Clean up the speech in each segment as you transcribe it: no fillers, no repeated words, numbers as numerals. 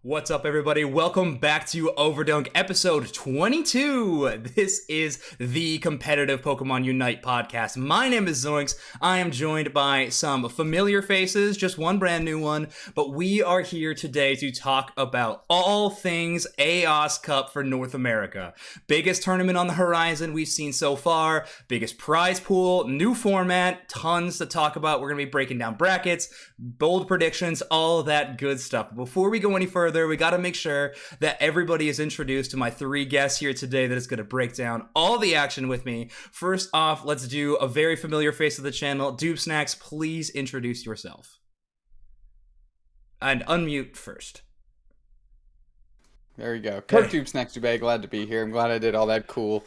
What's up, everybody? Welcome back to Overdunk episode 22. This is the competitive Pokemon Unite podcast. My name is Zoinks. I am joined by some familiar faces, just one brand new one, but we are here today to talk about all things Aeos Cup for North America. Biggest tournament on the horizon we've seen so far, biggest prize pool, new format, tons to talk about. We're going to be breaking down brackets, bold predictions, all that good stuff. Before we go any further, we got to make sure that everybody is introduced to my three guests here today that is going to break down all the action with me. First off, let's do a very familiar face of the channel. doobsnax, please introduce yourself. And unmute first. There you go. Coach doobsnax, glad to be here. I'm glad I did all that cool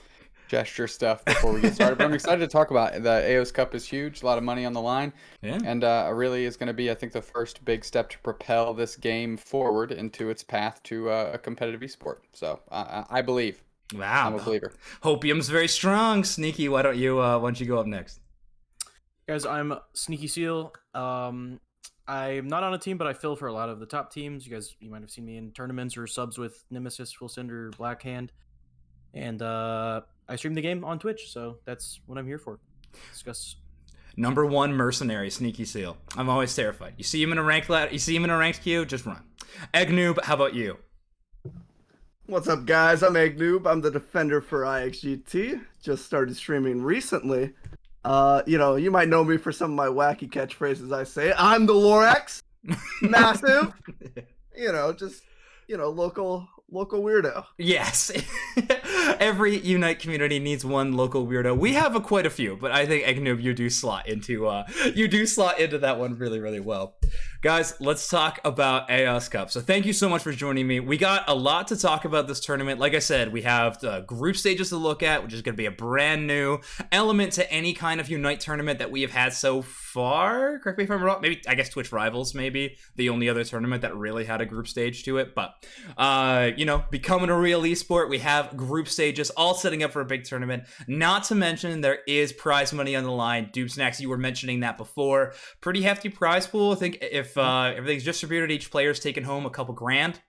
gesture stuff before we get started. But I'm excited to talk about it. The Aeos Cup is huge, a lot of money on the line, and really is going to be, I think, the first big step to propel this game forward into its path to a competitive esport. So I believe. Wow, I'm a believer. Hopium's very strong. Sneaky, why don't you go up next? Guys, I'm SneakySeal. I'm not on a team, but I fill for a lot of the top teams. You might have seen me in tournaments or subs with Nemesis, Full Cinder, Blackhand, and I stream the game on Twitch, so that's what I'm here for. Discuss. Number one mercenary, SneakySeal. I'm always terrified. You see him in a ranked queue, just run. Eggnoob, how about you? What's up, guys? I'm Eggnoob. I'm the defender for IXGT. Just started streaming recently. You might know me for some of my wacky catchphrases I say. I'm the Lorax. Massive. Local weirdo. Yes. Every Unite community needs one local weirdo. We have quite a few, but I think Eggnoob, you do slot into that one really, really well. Guys, let's talk about Aeos Cup. So thank you so much for joining me. We got a lot to talk about this tournament. Like I said, we have the group stages to look at, which is going to be a brand new element to any kind of Unite tournament that we have had so far. Correct me if I'm wrong. Maybe, I guess Twitch Rivals maybe the only other tournament that really had a group stage to it. But, becoming a real esport, we have group stages all setting up for a big tournament. Not to mention there is prize money on the line. doobsnax, you were mentioning that before. Pretty hefty prize pool. I think if everything's distributed, each player's taking home a couple grand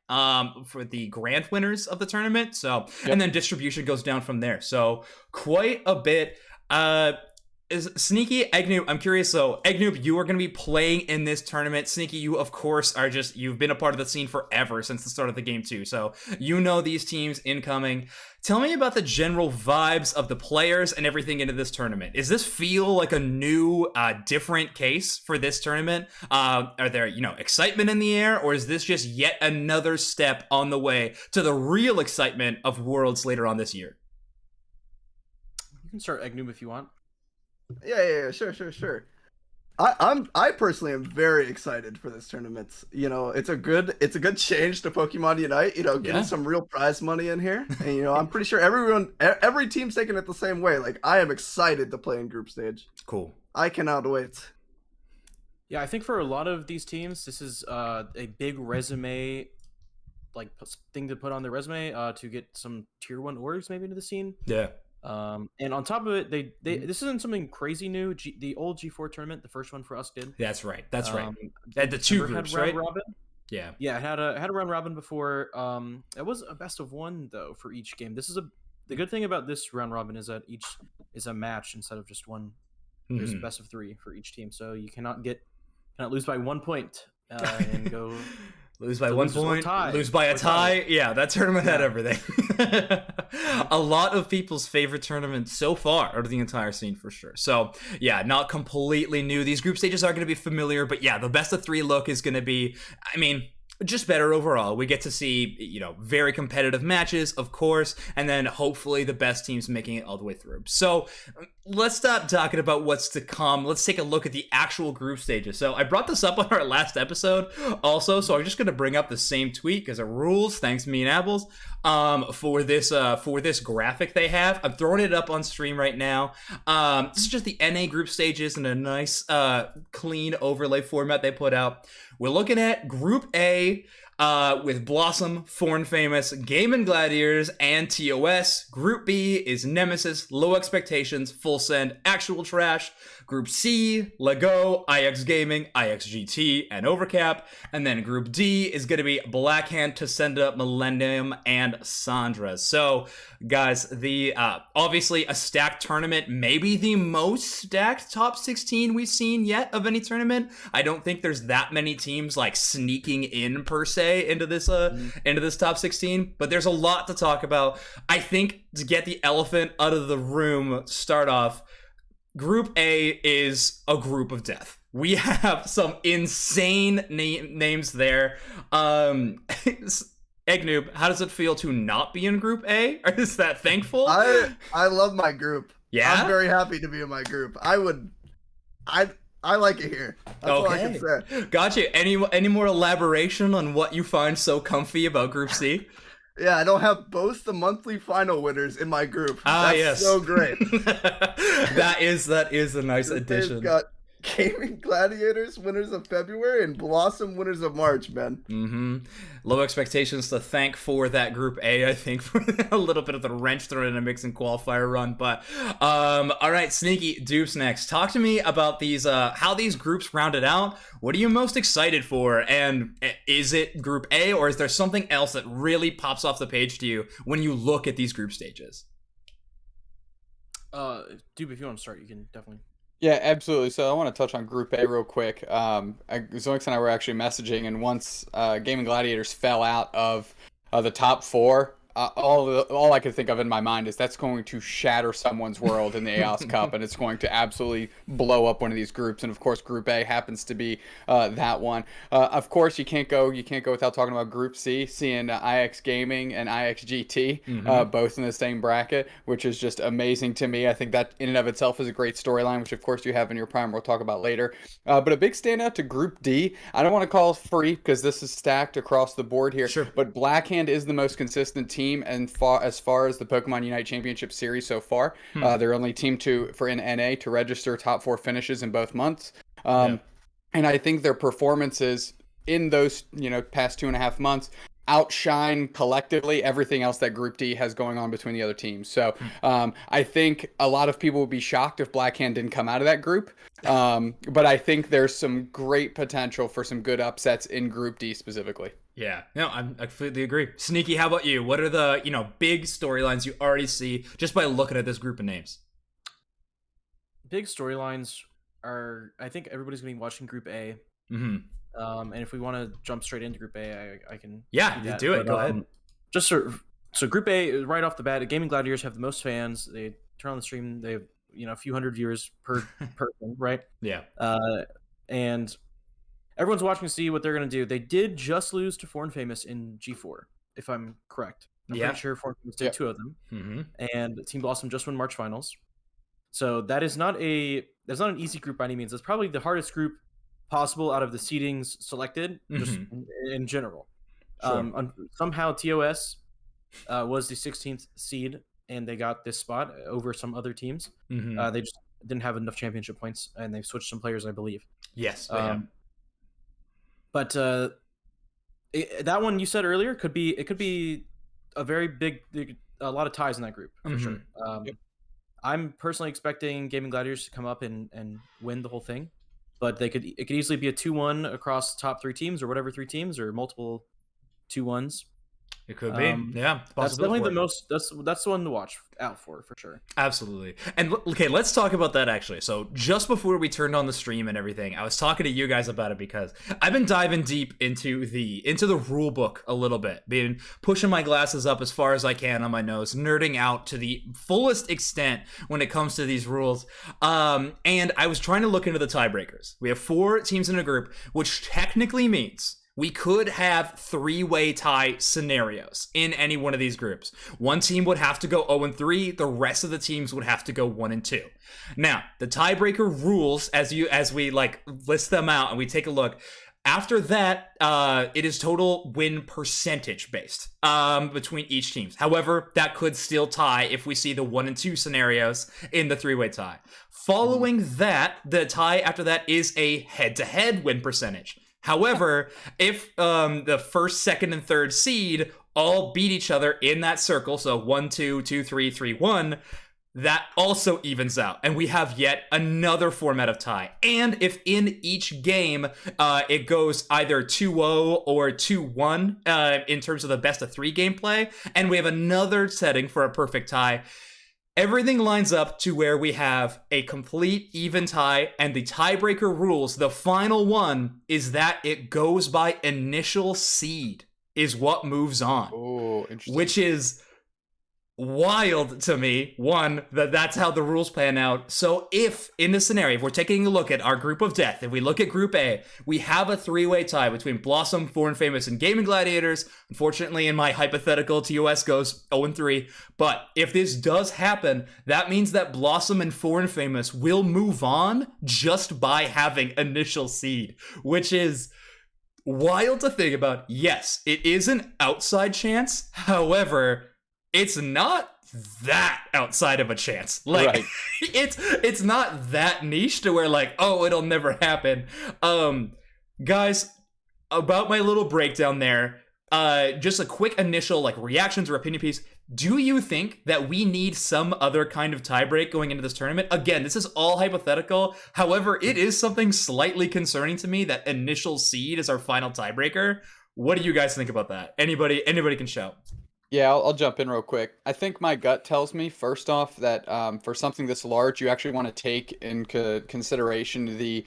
for the grand winners of the tournament. So, yep. And then distribution goes down from there. So quite a bit. Is Sneaky, Eggnoob, I'm curious, so Eggnoob, you are going to be playing in this tournament. Sneaky, you of course you've been a part of the scene forever since the start of the game too, so you know these teams incoming. Tell me about the general vibes of the players and everything into this tournament. Does this feel like a new, different case for this tournament? Are there, excitement in the air, or is this just yet another step on the way to the real excitement of Worlds later on this year? You can start, Eggnoob, if you want. Yeah, sure. I personally am very excited for this tournament. It's a good change to Pokemon Unite. Getting some real prize money in here, and I'm pretty sure every team's taking it the same way. Like, I am excited to play in group stage. Cool. I cannot wait. Yeah, I think for a lot of these teams, this is a big resume, thing to put on their resume to get some tier 1 orgs maybe into the scene. Yeah. And on top of it, this isn't something crazy new. The old G4 tournament, the first one for us did. That's right. At the two groups, right? Robin. Yeah. Yeah, it had a round robin before. It was a best of 1 though for each game. The good thing about this round robin is that each is a match instead of just one. There's a best of 3 for each team, so you cannot lose by 1 point and go. Lose by 1 point, lose by a tie. Yeah, that tournament had everything. A lot of people's favorite tournament so far out of the entire scene for sure. So, yeah, not completely new. These group stages are going to be familiar, but yeah, the best of 3 look is going to be, just better overall. We get to see, very competitive matches, of course, and then hopefully the best teams making it all the way through. So let's stop talking about what's to come. Let's take a look at the actual group stages. So I brought this up on our last episode also, so I'm just going to bring up the same tweet because it rules, thanks me and Apples, for this graphic they have. I'm throwing it up on stream right now. This is just the NA group stages in a nice, clean overlay format they put out. We're looking at Group A. with Blossom, Foreign Famous, Game and Gladiators, and TOS. Group B is Nemesis, Low Expectations, Full Send, Actual Trash. Group C, Lego, IX Gaming, IXGT, and Overcap. And then Group D is going to be Blackhand, Tascenda, Millennium, and Sandra. So, guys, the obviously a stacked tournament, maybe the most stacked top 16 we've seen yet of any tournament. I don't think there's that many teams like sneaking in per se into this top 16, but there's a lot to talk about. I think to get the elephant out of the room, start off, Group A is a group of death. We have some insane names there. Eggnoob, how does it feel to not be in Group A? Or is that thankful? I love my group. Yeah? I'm very happy to be in my group. I like it here. That's all I can say. Gotcha. Any more elaboration on what you find so comfy about Group C? Yeah, I don't have both the monthly final winners in my group. That's yes. so great. that is a nice addition. They've got Gaming Gladiators winners of February and Blossom winners of March, man. Mm-hmm. Low Expectations to thank for that Group A, I think, for a little bit of the wrench thrown in a mix and qualifier run. But all right, Sneaky doobsnax, talk to me about these how these groups rounded out. What are you most excited for? And is it Group A, or is there something else that really pops off the page to you when you look at these group stages? Doob, if you want to start, you can definitely. Yeah, absolutely. So I want to touch on Group A real quick. Zoinks and I were actually messaging, and once Gaming Gladiators fell out of the top 4, all I could think of in my mind is that's going to shatter someone's world in the Aeos Cup, and it's going to absolutely blow up one of these groups. And of course, Group A happens to be that one. Of course, you can't go without talking about Group C, seeing IX Gaming and IXGT both in the same bracket, which is just amazing to me. I think that in and of itself is a great storyline, which of course you have in your prime. We'll talk about later. But a big standout to Group D. I don't want to call it free because this is stacked across the board here. Sure. But Blackhand is the most consistent team, and as far as the Pokemon Unite Championship Series so far, they're only team for NA to register top 4 finishes in both months. And I think their performances in those past 2.5 months outshine collectively everything else that Group D has going on between the other teams. So I think a lot of people would be shocked if Blackhand didn't come out of that group. But I think there's some great potential for some good upsets in Group D specifically. Yeah, no, I completely agree. Sneaky, how about you? What are the big storylines you already see just by looking at this group of names? Big storylines are, I think everybody's going to be watching Group A. Mm-hmm. And if we want to jump straight into Group A, I can. Yeah, do it. Go ahead. Just so Group A, right off the bat, Gaming Gladiators have the most fans. They turn on the stream. They have a few hundred viewers per person, right? Yeah. And everyone's watching to see what they're going to do. They did just lose to Foreign Famous in G4, if I'm correct. I'm pretty sure Foreign Famous did 2 of them. Mm-hmm. And Team Blossom just won March finals. So that's not an easy group by any means. It's probably the hardest group possible out of the seedings selected, just in general. Sure. Somehow TOS was the 16th seed, and they got this spot over some other teams. Mm-hmm. They just didn't have enough championship points, and they switched some players, I believe. Yes. But that one you said earlier could be a very big, a lot of ties in that group for sure. I'm personally expecting Gaming Gladiators to come up and win the whole thing, but it could easily be a 2-1 across the top 3 teams or whatever 3 teams or multiple 2-1s. It could be. Yeah. That's definitely the most. That's the one to watch out for sure. Absolutely. And okay, let's talk about that actually. So just before we turned on the stream and everything, I was talking to you guys about it because I've been diving deep into the rule book a little bit, been pushing my glasses up as far as I can on my nose, nerding out to the fullest extent when it comes to these rules. And I was trying to look into the tiebreakers. We have 4 teams in a group, which technically means we could have 3-way tie scenarios in any one of these groups. One team would have to go 0-3. The rest of the teams would have to go 1-2. Now, the tiebreaker rules, as we list them out and we take a look, after that, it is total win percentage based between each team. However, that could still tie if we see the 1-2 scenarios in the 3-way tie. Following that, the tie after that is a head-to-head win percentage. However, if the first, second, and third seed all beat each other in that circle, so 1, 2, 2, 3, 3, 1, that also evens out, and we have yet another format of tie. And if in each game it goes either 2-0 or 2-1 in terms of the best of 3 gameplay, and we have another setting for a perfect tie, everything lines up to where we have a complete even tie, and the tiebreaker rules, the final one, is that it goes by initial seed is what moves on. Oh, interesting. Which is wild to me, one, that's how the rules plan out. So if, in this scenario, if we're taking a look at our group of death, if we look at Group A, we have a 3-way tie between Blossom, Foreign Famous, and Gaming Gladiators. Unfortunately, in my hypothetical, TOS goes 0-3. But if this does happen, that means that Blossom and Foreign Famous will move on just by having initial seed, which is wild to think about. Yes, it is an outside chance. However, it's not that outside of a chance. Like, right. it's not that niche to where like, oh, it'll never happen. Guys, about my little breakdown there, just a quick initial like reactions or opinion piece. Do you think that we need some other kind of tiebreak going into this tournament? Again, this is all hypothetical. However, it is something slightly concerning to me that initial seed is our final tiebreaker. What do you guys think about that? Anybody can shout. Yeah, I'll jump in real quick. I think my gut tells me, first off, that for something this large, you actually want to take into consideration the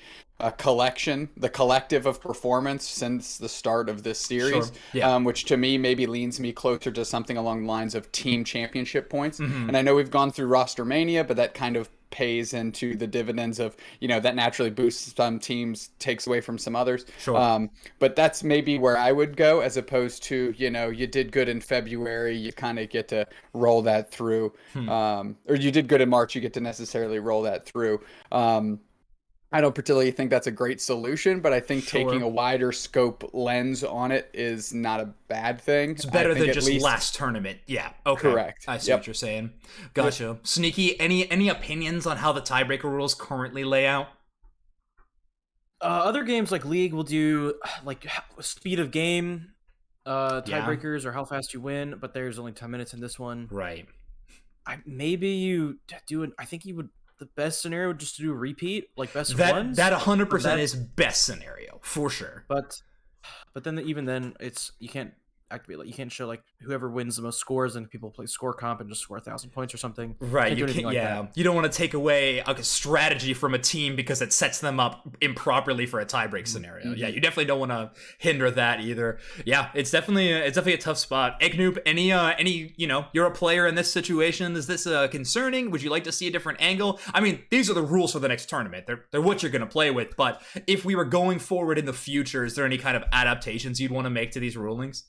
collective of performance since the start of this series, Sure. Yeah. Which to me maybe leans me closer to something along the lines of team championship points. Mm-hmm. And I know we've gone through roster mania, but that kind of pays into the dividends of, that naturally boosts some teams, takes away from some others. Sure. But that's maybe where I would go, as opposed to, you did good in February, you kind of get to roll that through. Or you did good in March, you get to necessarily roll that through. I don't particularly think that's a great solution, but I think taking a wider scope lens on it is not a bad thing. It's better than just last tournament. Yeah. Okay. Correct. I see what you're saying. Gotcha. Yep. Sneaky, any opinions on how the tiebreaker rules currently lay out? Other games like League will do like speed of game tiebreakers or how fast you win, but there's only 10 minutes in this one. Right. Maybe you do it. I think you would. The best scenario would just to do a repeat, like best of ones. That 100% is best scenario for sure. But then even then, you can't activate, like you can't show like whoever wins the most scores, and people play score comp and just score 1,000 points or something. Right. You can't, like that. You don't want to take away a strategy from a team because it sets them up improperly for a tiebreak scenario. Mm-hmm. Yeah, you definitely don't want to hinder that either. Yeah, it's definitely a tough spot. Eggnoob, any you're a player in this situation. Is this concerning? Would you like to see a different angle? I mean, these are the rules for the next tournament. They're what you're going to play with. But if we were going forward in the future, is there any kind of adaptations you'd want to make to these rulings?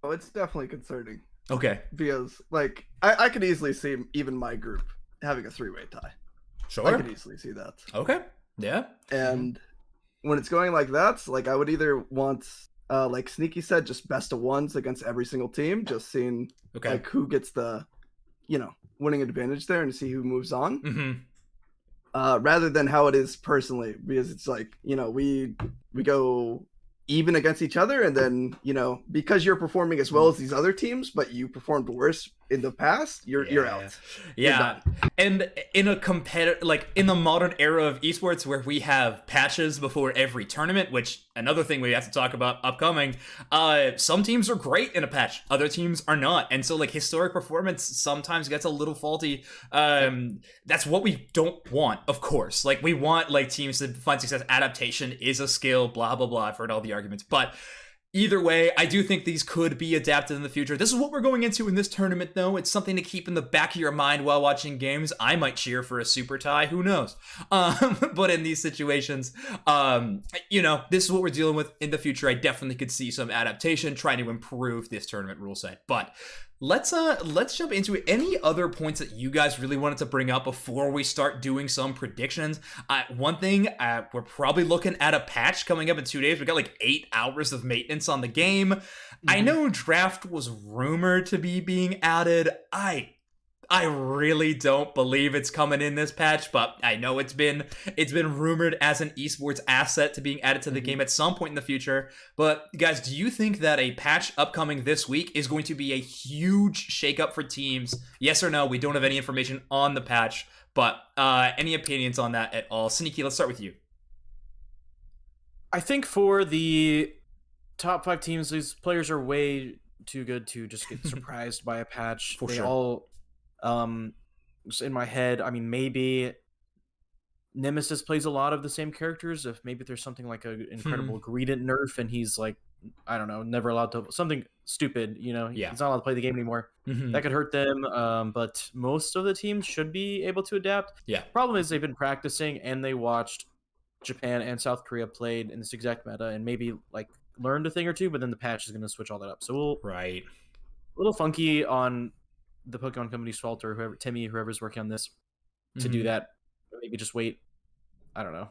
Oh, it's definitely concerning. Okay. Because, like, I could easily see even my group having a 3-way tie. Sure. I could easily see that. Okay. Yeah. And when it's going like that, like, I would either want, like Sneaky said, just best of ones against every single team, just seeing, like, who gets the, winning advantage there and see who moves on. Mm-hmm. Rather than how it is personally, because it's like, we go even against each other, and then because you're performing as well as these other teams, but you performed worse in the past, you're out. Yeah. And in a competitive, like in the modern era of esports where we have patches before every tournament, which another thing we have to talk about upcoming, some teams are great in a patch, other teams are not, and so like historic performance sometimes gets a little faulty. That's what we don't want, of course. Like we want like teams to find success. Adaptation is a skill, blah blah blah. I've heard all the arguments, but either way, I do think these could be adapted in the future. This is what we're going into in this tournament, though. It's something to keep in the back of your mind while watching games. I might cheer for a super tie. Who knows? But in these situations, this is what we're dealing with in the future. I definitely could see some adaptation trying to improve this tournament rule set. But let's jump into it. Any other points that you guys really wanted to bring up before we start doing some predictions? One thing, we're probably looking at a patch coming up in 2 days. We got like 8 hours of maintenance on the game. I know draft was rumored to be being added. I I really don't believe it's coming in this patch, but I know it's been rumored as an esports asset to being added to the game at some point in the future. But guys, do you think that a patch upcoming this week is going to be a huge shakeup for teams? Yes or no? We don't have any information on the patch, but any opinions on that at all? Sneaky, let's start with you. I think for the top 5 teams, these players are way too good to just get surprised by a patch. For they sure. all, just in my head, I mean, maybe Nemesis plays a lot of the same characters. If maybe there's something like an incredible greedent nerf, and he's like, I don't know, never allowed to something stupid. You know, Yeah. he's not allowed to play the game anymore. That could hurt them. But most of the teams should be able to adapt. Yeah. Problem is they've been practicing and they watched Japan and South Korea played in this exact meta and maybe like learned a thing or two, but then the patch is going to switch all that up. So right, a little funky on the Pokemon Company's fault or whoever's working on this to do that. Maybe just wait, I don't know,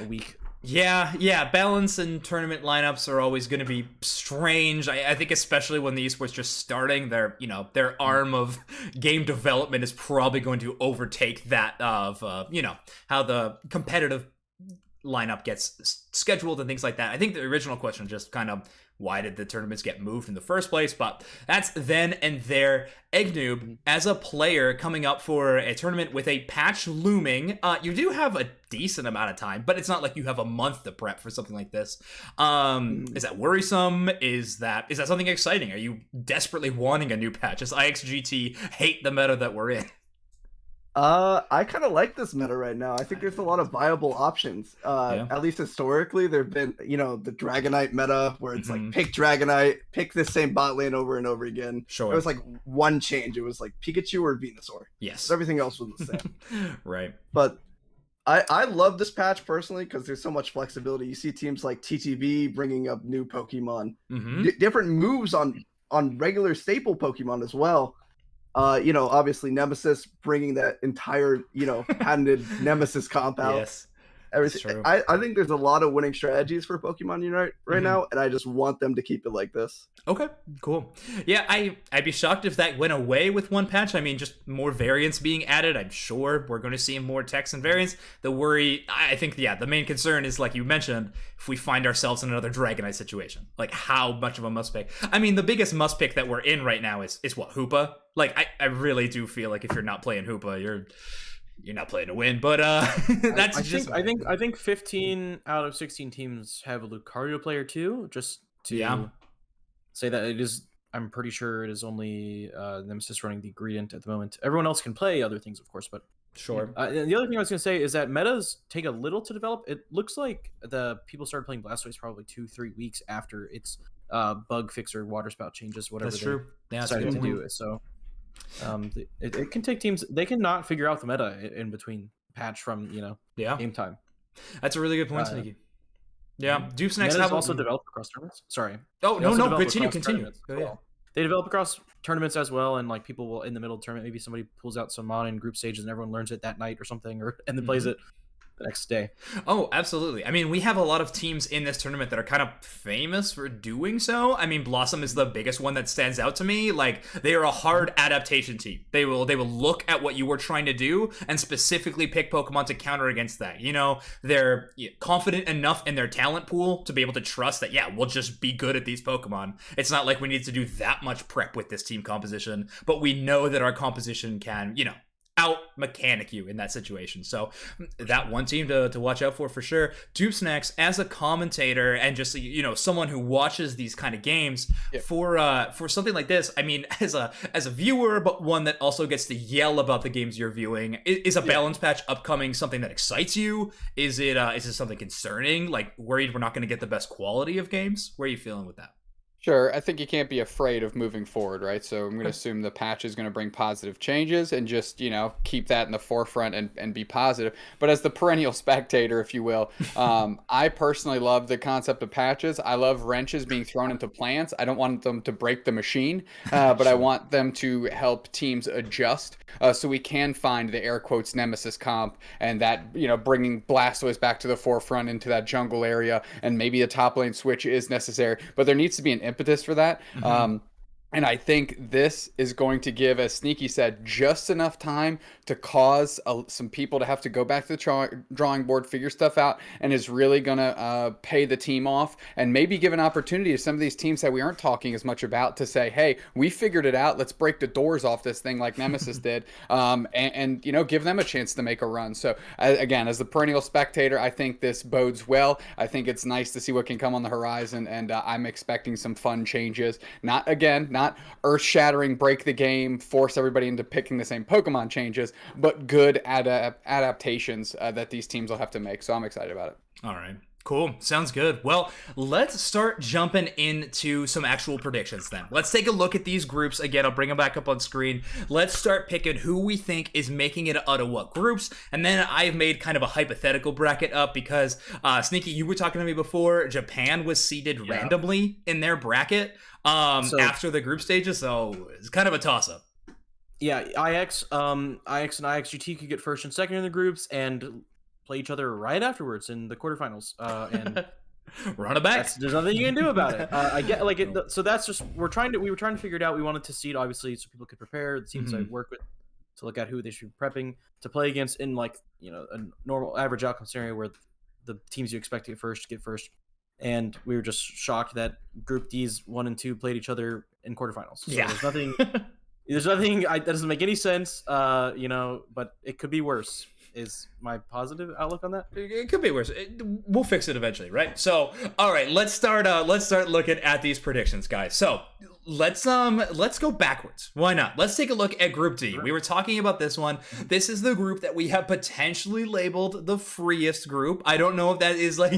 a week. Yeah. Balance and tournament lineups are always going to be strange. I think especially when the esports just starting, their arm of game development is probably going to overtake that of how the competitive lineup gets scheduled and things like that. I think the original question just kind of why did the tournaments get moved in the first place, but that's then and there. Eggnoob, as a player coming up for a tournament with a patch looming, you do have a decent amount of time, but it's not like you have a month to prep for something like this. Is that worrisome? Is that something exciting? Are you desperately wanting a new patch? Does IXGT hate the meta that we're in? I kind of like this meta right now. I think there's a lot of viable options. At least historically, there've been, the Dragonite meta where it's like pick Dragonite, pick this same bot lane over and over again. Sure. It was like one change. It was like Pikachu or Venusaur. Yes. But everything else was the same. Right. But I love this patch personally because there's so much flexibility. You see teams like TTV bringing up new Pokemon, different moves on regular staple Pokemon as well. Obviously Nemesis bringing that entire, patented Nemesis comp out. Yes. Everything. I think there's a lot of winning strategies for Pokemon Unite right now, and I just want them to keep it like this. Okay, cool. Yeah, I'd be shocked if that went away with one patch. I mean, just more variants being added. I'm sure we're going to see more text and variants. The worry, I think, the main concern is, like you mentioned, if we find ourselves in another Dragonite situation. Like, how much of a must pick? I mean, the biggest must pick that we're in right now is what, Hoopa? Like, I really do feel like if you're not playing Hoopa, you're not playing to win, but that's I think 15 out of 16 teams have a Lucario player too. Just to say that it is, I'm pretty sure it is only Nemesis running the Greedent at the moment. Everyone else can play other things, of course, but sure. And the other thing I was going to say is that metas take a little to develop. It looks like the people started playing Blastoise probably 2-3 weeks after its bug fix or water spout changes, whatever. That's true. Yeah, decided to do it. So. It can take teams, they cannot figure out the meta in between patch from game time. That's a really good point, Sneaky. Yeah, doobsnax have also developed across tournaments. Sorry. Oh no, continue. Well. They develop across tournaments as well, and like people will in the middle of the tournament, maybe somebody pulls out some mod in group stages and everyone learns it that night or something, and then plays it the next day. Oh, absolutely. I mean, we have a lot of teams in this tournament that are kind of famous for doing so. I mean, Blossom is the biggest one that stands out to me. Like, they are a hard adaptation team. They will look at what you were trying to do and specifically pick Pokemon to counter against that. They're confident enough in their talent pool to be able to trust that, we'll just be good at these Pokemon. It's not like we need to do that much prep with this team composition, but we know that our composition can, out mechanic you in that situation. So that one team to watch out for sure. doobsnax, as a commentator and just someone who watches these kind of games, for something like this, I mean, as a viewer, but one that also gets to yell about the games you're viewing, is a balance patch upcoming something that excites you? Is it something concerning, like worried we're not going to get the best quality of games? Where are you feeling with that? Sure, I think you can't be afraid of moving forward, right? So I'm going to assume the patch is going to bring positive changes and just, keep that in the forefront and be positive. But as the perennial spectator, if you will, I personally love the concept of patches. I love wrenches being thrown into plants. I don't want them to break the machine, but I want them to help teams adjust so we can find the air quotes Nemesis comp and that, bringing Blastoise back to the forefront into that jungle area, and maybe a top lane switch is necessary, but there needs to be an impetus for that. And I think this is going to give, as Sneaky said, just enough time to cause some people to have to go back to the drawing board, figure stuff out, and is really going to pay the team off and maybe give an opportunity to some of these teams that we aren't talking as much about to say, hey, we figured it out. Let's break the doors off this thing like Nemesis did, and give them a chance to make a run. So, again, as the perennial spectator, I think this bodes well. I think it's nice to see what can come on the horizon, and I'm expecting some fun changes. Not earth-shattering, break the game, force everybody into picking the same Pokemon changes, but good adaptations that these teams will have to make. So I'm excited about it. All right. Cool. Sounds good. Well, let's start jumping into some actual predictions then. Let's take a look at these groups. Again, I'll bring them back up on screen. Let's start picking who we think is making it out of what groups. And then I've made kind of a hypothetical bracket up because, Sneaky, you were talking to me before. Japan was seeded randomly in their bracket after the group stages, so it's kind of a toss-up. Yeah, IX and IXGT could get first and second in the groups and play each other right afterwards in the quarterfinals. And run it back. There's nothing you can do about it. I get like it. So that's just we were trying to figure it out. We wanted to seed obviously so people could prepare the teams I work with to look at who they should be prepping to play against in a normal average outcome scenario where the teams you expect to get first. And we were just shocked that Group D's 1 and 2 played each other in quarterfinals. So there's nothing. That doesn't make any sense. But it could be worse. Is my positive outlook on that? It could be worse. We'll fix it eventually, right? So, all right, let's start looking at these predictions, guys. So, let's go backwards. Why not? Let's take a look at Group D. We were talking about this one. This is the group that we have potentially labeled the freest group. I don't know if that is I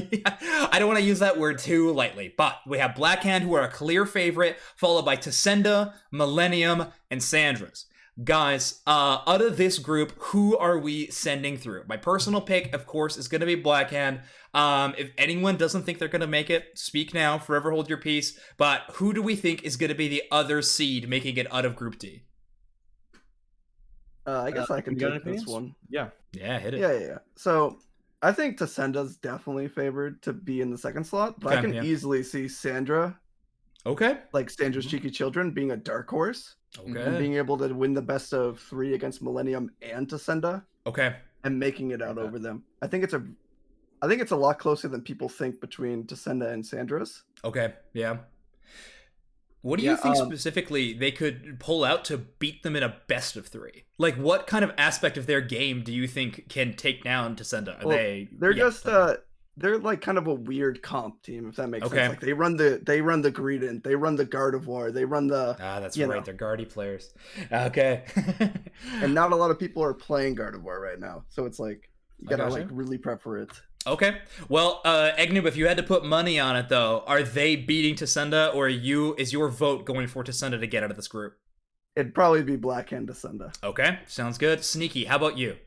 don't want to use that word too lightly, but we have Blackhand, who are a clear favorite, followed by Tascenda, Millennium, and Sandra's. Guys, out of this group, who are we sending through? My personal pick, of course, is going to be Blackhand. If anyone doesn't think they're going to make it, speak now, forever hold your peace. But who do we think is going to be the other seed making it out of Group D? I guess I can take this one. Yeah, hit it. Yeah. So I think Tascenda's definitely favored to be in the second slot, but I can easily see Sandra. Okay. Like Sandra's Cheeky Children being a dark horse. Okay. And being able to win the best of 3 against Millennium and Tascenda. Okay. And making it out over them. I think it's a lot closer than people think between Tascenda and Sandra's. Okay. Yeah. What do you think specifically they could pull out to beat them in a best of 3? Like, what kind of aspect of their game do you think can take down Tascenda? They're like kind of a weird comp team, if that makes Okay. sense. Like they run the Greedent, they run the Gardevoir, they run the that's right, they're Guardy players. Okay. And not a lot of people are playing Gardevoir right now, so it's like you gotta really prep for it. Okay. Well, Egnoob, if you had to put money on it though, are they beating Tascenda, or is your vote going for Tascenda to get out of this group? It'd probably be Blackhand Tascenda. Okay, sounds good. Sneaky, how about you?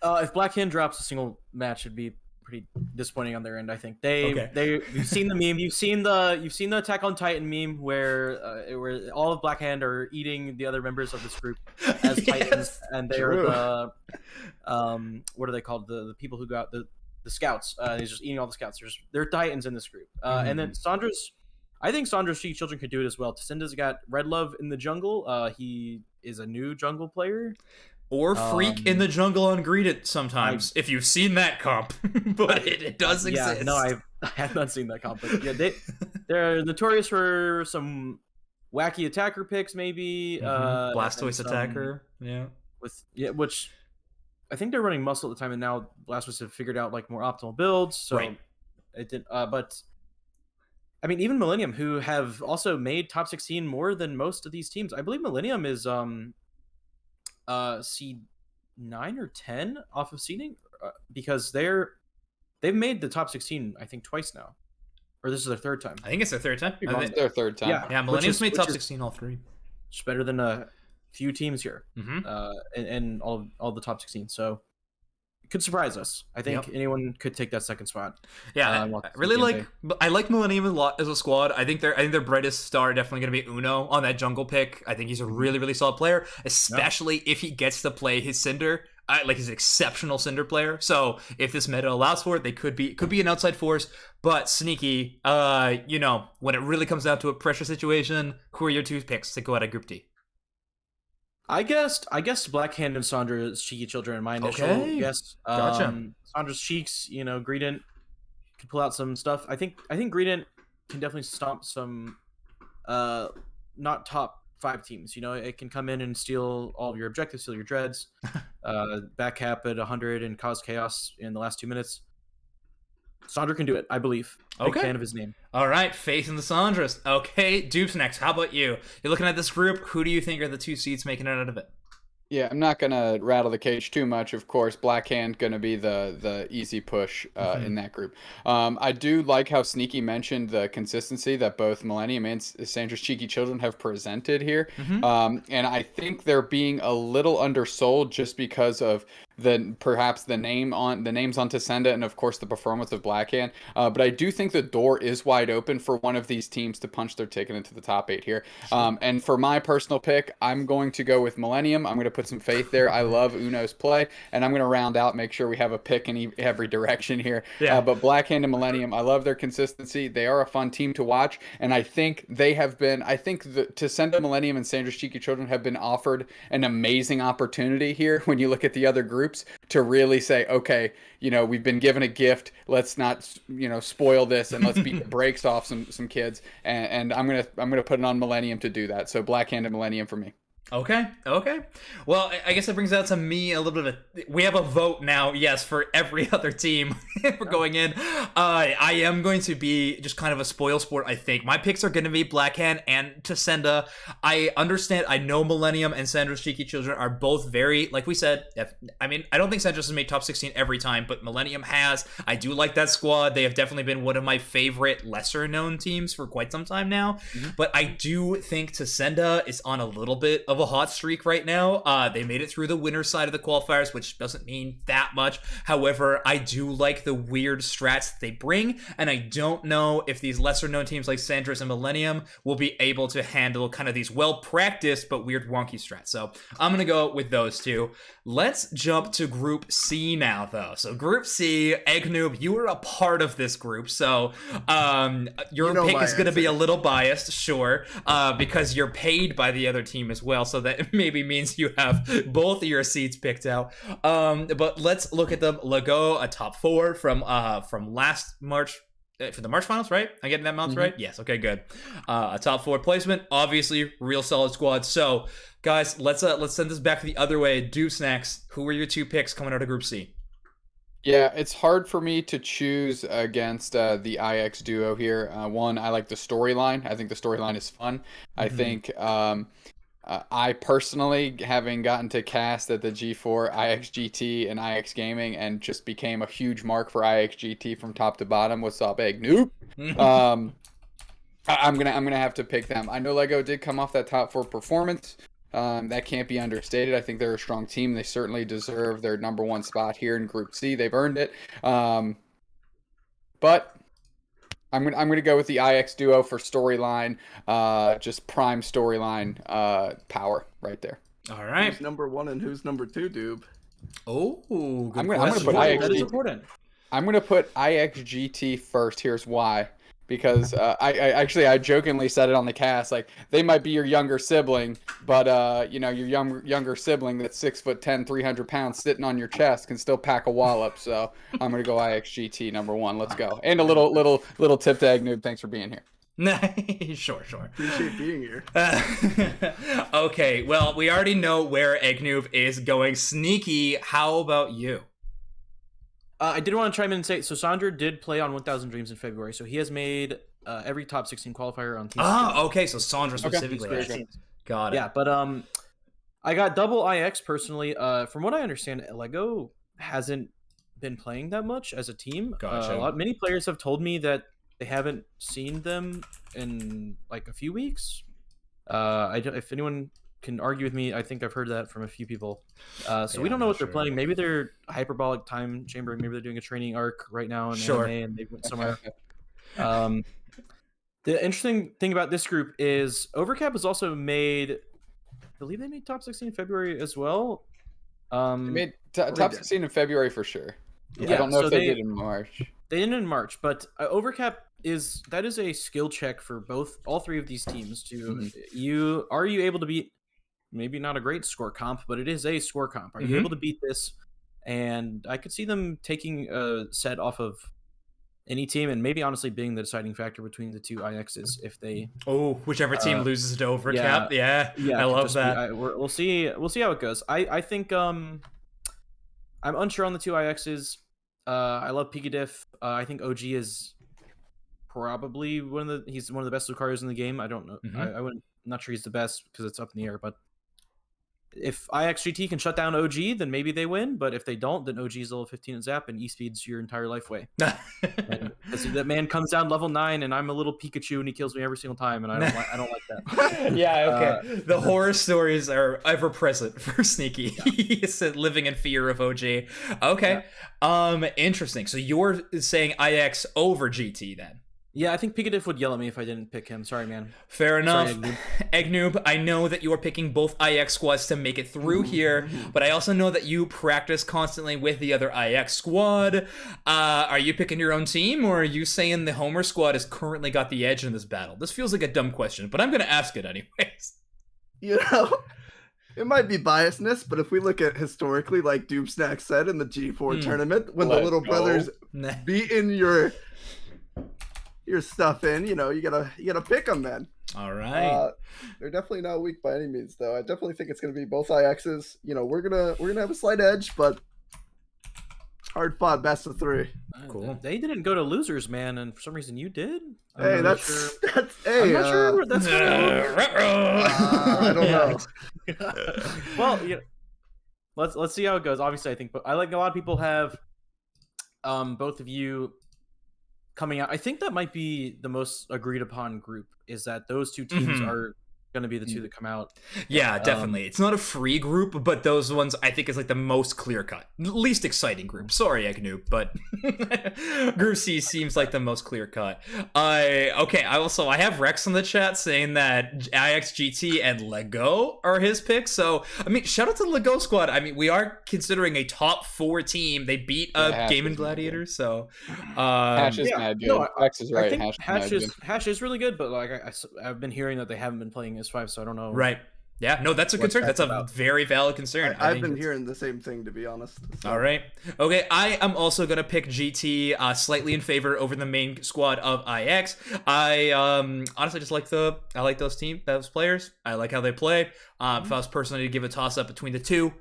If Blackhand drops a single match, it'd be pretty disappointing on their end. I think you've seen the meme, you've seen the Attack on Titan meme where all of Blackhand are eating the other members of this group as Titans, and they are the what are they called, the people who got the scouts. He's just eating all the scouts. They're Titans in this group. And then I think Sandra's Cheeky Children could do it as well. Tascenda's got Red Love in the jungle. He is a new jungle player. Or Freak in the jungle on Greedent sometimes, if you've seen that comp. But it does exist. Yeah, no, I have not seen that comp. But yeah, they're notorious for some wacky attacker picks, maybe. Blastoise attacker, which I think they're running Muscle at the time, and now Blastoise have figured out like more optimal builds. So it did. But I mean, even Millennium, who have also made top 16 more than most of these teams. I believe Millennium is seed 9 or 10 off of seeding, because they've made the top 16 I think twice now, or this is their third time. I think it's their third time. It's their third time. Yeah. Millennium's made top 16 all 3. It's better than a few teams here, and all the top 16. So it could surprise us. I think anyone could take that second spot. Yeah, I like Millennium a lot as a squad. I think their brightest star definitely going to be Uno on that jungle pick. I think he's a really, really solid player, especially if he gets to play his Cinder. like he's an exceptional Cinder player. So if this meta allows for it, they could be an outside force. But Sneaky, you know, when it really comes down to a pressure situation, who are your 2 picks to go out of Group D? I guessed Blackhand and Sandra's Cheeky Children in my initial guess. Gotcha. Sandra's Cheeks, you know, Greedent could pull out some stuff. I think Greedent can definitely stomp some not top 5 teams. You know, it can come in and steal all of your objectives, steal your dreads, back cap at 100 and cause chaos in the last 2 minutes. Sandra can do it, I believe. Big fan of his name. All right, faith in the Sandras. Okay, doobsnax, how about you? You're looking at this group. Who do you think are the 2 seeds making it out of it? Yeah, I'm not gonna rattle the cage too much. Of course, Blackhand gonna be the easy push in that group. I do like how Sneaky mentioned the consistency that both Millennium and Sandra's Cheeky Children have presented here, and I think they're being a little undersold just because of perhaps the names on Tascenda and of course the performance of Blackhand. But I do think the door is wide open for one of these teams to punch their ticket into the top 8 here. And for my personal pick, I'm going to go with Millennium. I'm going to put some faith there. I love Uno's play, and I'm going to round out, make sure we have a pick in every direction here. But Blackhand and Millennium, I love their consistency. They are a fun team to watch, and I think they have been. I think Tascenda, Millennium, and Sandra's Cheeky Children have been offered an amazing opportunity here. When you look at the other groups, to really say, okay, you know, we've been given a gift. Let's not, you know, spoil this, and let's beat the brakes off some kids. And I'm gonna put it on Millennium to do that. So Blackhand and Millennium for me. Okay. Well, I guess that brings out to me a little bit of we have a vote now, yes, for every other team for going in. I am going to be just kind of a spoil sport, I think. My picks are going to be Blackhand and Tascenda. I understand, I know Millennium and Sandra's Cheeky Children are both very, like we said, I mean, I don't think Sandra's has made top 16 every time, but Millennium has. I do like that squad. They have definitely been one of my favorite lesser-known teams for quite some time now. But I do think Tascenda is on a little bit of a hot streak right now. They made it through the winner side of the qualifiers, which doesn't mean that much. However, I do like the weird strats that they bring, and I don't know if these lesser known teams like Sandra's and Millennium will be able to handle kind of these well practiced but weird wonky strats. So I'm gonna go with those 2. Let's jump to Group C now, though. So Group C, Eggnoob, you are a part of this group, so your pick is gonna be a little biased, sure, because you're paid by the other team as well. So that maybe means you have both of your seats picked out. But let's look at them. Lego, a top 4 from last March. For the March finals, right? I getting that mounts right? Yes. Okay, good. A top 4 placement, obviously, real solid squad. So, guys, let's send this back the other way. doobsnax, who were your 2 picks coming out of Group C? Yeah, it's hard for me to choose against the IX duo here. One, I like the storyline. I think the storyline is fun. I think I personally, having gotten to cast at the G4, IXGT, and IX Gaming, and just became a huge mark for IXGT from top to bottom. What's up, Eggnoob? I'm gonna have to pick them. I know Lego did come off that top 4 performance. That can't be understated. I think they're a strong team. They certainly deserve their number 1 spot here in Group C. They've earned it. But I'm gonna go with the IX duo for storyline, just prime storyline power right there. All right. Who's number 1 and who's number 2, Doob? Oh, I'm gonna put IXGT. I'm gonna put IXGT first. Here's why. Because I jokingly said it on the cast, like, they might be your younger sibling, but you know, your younger sibling that's 6'10", 300 pounds sitting on your chest can still pack a wallop. So I'm gonna go IXGT number 1. Let's go. And a little tip to Eggnoob. Thanks for being here. Sure. Appreciate being here. Okay, well, we already know where Eggnoob is going. Sneaky, how about you? I did want to chime in and say, so Sandra did play on 1000 Dreams in February, so he has made every top 16 qualifier on team. Okay, so Sandra specifically. Okay. Got it. Yeah, but I got double IX personally. From what I understand, Lego hasn't been playing that much as a team. Gotcha. Many players have told me that they haven't seen them in like a few weeks. If anyone can argue with me, I think I've heard that from a few people. So we don't know what they're playing. Maybe they're hyperbolic time chambering. Maybe they're doing a training arc right now in anime and they went somewhere. The interesting thing about this group is Overcap has also made, I believe they made top 16 in February as well. They made top 16 in February for sure. Yeah, I don't know so if they did in March. They did in March, but Overcap is a skill check for all three of these teams. Are you able to beat, maybe not a great score comp, but it is a score comp. Are you able to beat this? And I could see them taking a set off of any team, and maybe honestly being the deciding factor between the two IXs if they. Oh, whichever team loses to Overcap. Yeah, I love that. We'll see how it goes. I think I'm unsure on the two IXs. I love Picadiff. I think OG is probably he's one of the best Lucario's in the game. I don't know. I'm not sure he's the best because it's up in the air, but if IXGT can shut down OG, then maybe they win. But if they don't, then OG is level 15 in Zap, and E-Speed's your entire life way. That man comes down level 9, and I'm a little Pikachu, and he kills me every single time, and I don't like that. Yeah, okay. The horror stories are ever present for Sneaky. He's living in fear of OG. Okay. Yeah. Interesting. So you're saying IX over GT then? Yeah, I think Picadiff would yell at me if I didn't pick him. Sorry, man. Fair enough. Sorry, Eggnoob, I know that you are picking both IX squads to make it through here, but I also know that you practice constantly with the other IX squad. Are you picking your own team, or are you saying the Homer squad has currently got the edge in this battle? This feels like a dumb question, but I'm going to ask it anyways. You know, it might be biasness, but if we look at historically, like doobsnax said in the G4 tournament, when the little brothers beating your stuff in, you gotta pick them, man. All right. They're definitely not weak by any means, though. I definitely think it's gonna be both IXs. We're gonna have a slight edge, but hard fought, best of 3. Cool. They didn't go to losers, man, and for some reason you did. Hey, I'm not sure that's I don't know. Well, let's see how it goes. Obviously, I think, but I like a lot of people have both of you coming out. I think that might be the most agreed upon group, is that those two teams are going to be the two that come out. Yeah, definitely. It's not a free group, but those ones I think is like the most clear cut, least exciting group. Sorry, Eggnoob, but Group C seems like the most clear cut. I have Rex in the chat saying that IXGT and Lego are his picks. So I mean, shout out to the Lego squad. I mean, we are considering a top 4 team. They beat Game & Gladiator. So Hash is mad good. No, Rex is right. Hash is really good, but like I've been hearing that they haven't been playing S5, so I don't know. Right. Yeah, no, that's a concern. That's a very valid concern. I've been hearing the same thing, to be honest. So. All right. Okay, I am also going to pick GT slightly in favor over the main squad of IX. I honestly just like those players. I like how they play. If I was personally to give a toss-up between the two,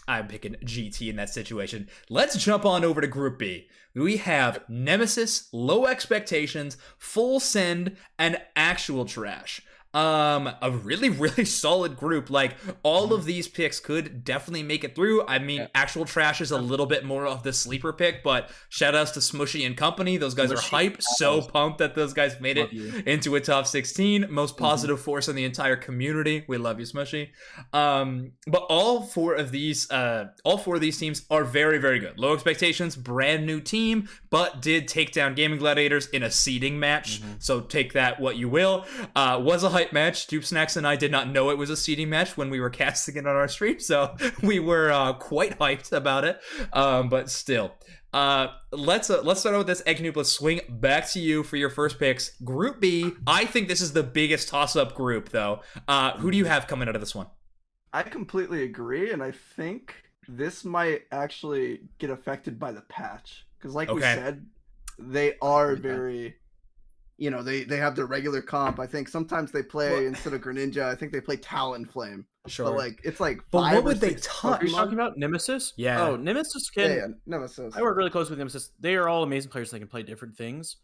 I'm picking GT in that situation. Let's jump on over to Group B. We have Nemesis, Low Expectations, Full Send, and Actual Trash. A really, really solid group. Like, all of these picks could definitely make it through. I mean, Actual Trash is a little bit more of the sleeper pick, but shout outs to Smushy and company. Those guys are hype. So pumped that those guys made it into a top 16. Most positive force in the entire community. We love you, Smushy. But all four of these teams are very, very good. Low Expectations, brand new team, but did take down Gaming Gladiators in a seeding match. So take that what you will. Was a hype match. Doobsnax and I did not know it was a seeding match when we were casting it on our stream, so we were quite hyped about it. But still, let's start out with this. Eggnoob, let's swing back to you for your first picks. Group B. I think this is the biggest toss-up group, though. Who do you have coming out of this one? I completely agree, and I think this might actually get affected by the patch, because like we said, they are very. They have their regular comp. I think sometimes they play instead of Greninja, I think they play Talonflame. Sure. But it's like 5 but what would they touch? Are you talking about Nemesis? Yeah. Oh, Nemesis can. Yeah, Nemesis. I work really close with Nemesis. They are all amazing players. They can play different things.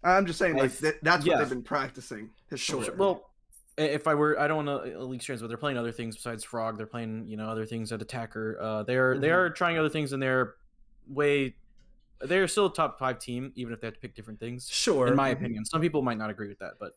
I'm just saying, that's what they've been practicing. Sure. Well, I don't want to leak strands, but they're playing other things besides Frog. They're playing, other things at Attacker. They are trying other things in their way. They're still a top 5 team, even if they have to pick different things. Sure. In my opinion. Some people might not agree with that, but...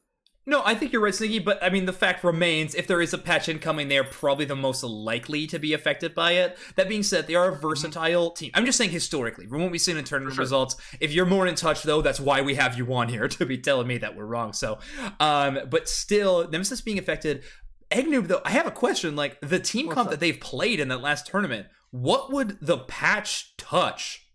No, I think you're right, Sneaky, but I mean, the fact remains, if there is a patch incoming, they are probably the most likely to be affected by it. That being said, they are a versatile team. I'm just saying historically, from what we've seen in tournament results, if you're more in touch, though, that's why we have you on here, to be telling me that we're wrong. So, but still, Nemesis being affected... Eggnoob, though, I have a question. Like, the team comp that they've played in that last tournament, what would the patch touch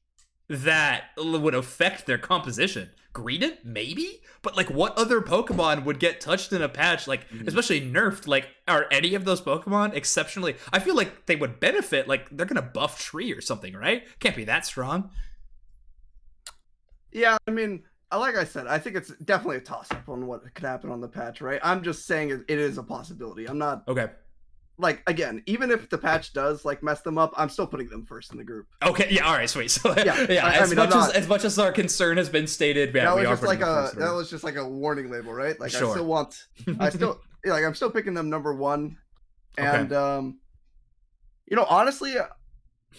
that would affect their composition? Greedent, maybe? But like, what other Pokemon would get touched in a patch, like, especially nerfed? Like, are any of those Pokemon exceptionally... I feel like they would benefit, like, they're gonna buff Tree or something, right? Can't be that strong. Yeah, I mean, like I said, I think it's definitely a toss-up on what could happen on the patch, right? I'm just saying it is a possibility. I'm not... Okay. Like, again, even if the patch does, like, mess them up, I'm still putting them first in the group. Okay, yeah, all right, sweet. So, yeah, I mean, as much as our concern has been stated, yeah, that was just like a warning label, right? Like, sure. I'm still picking them number 1. And, you know, honestly,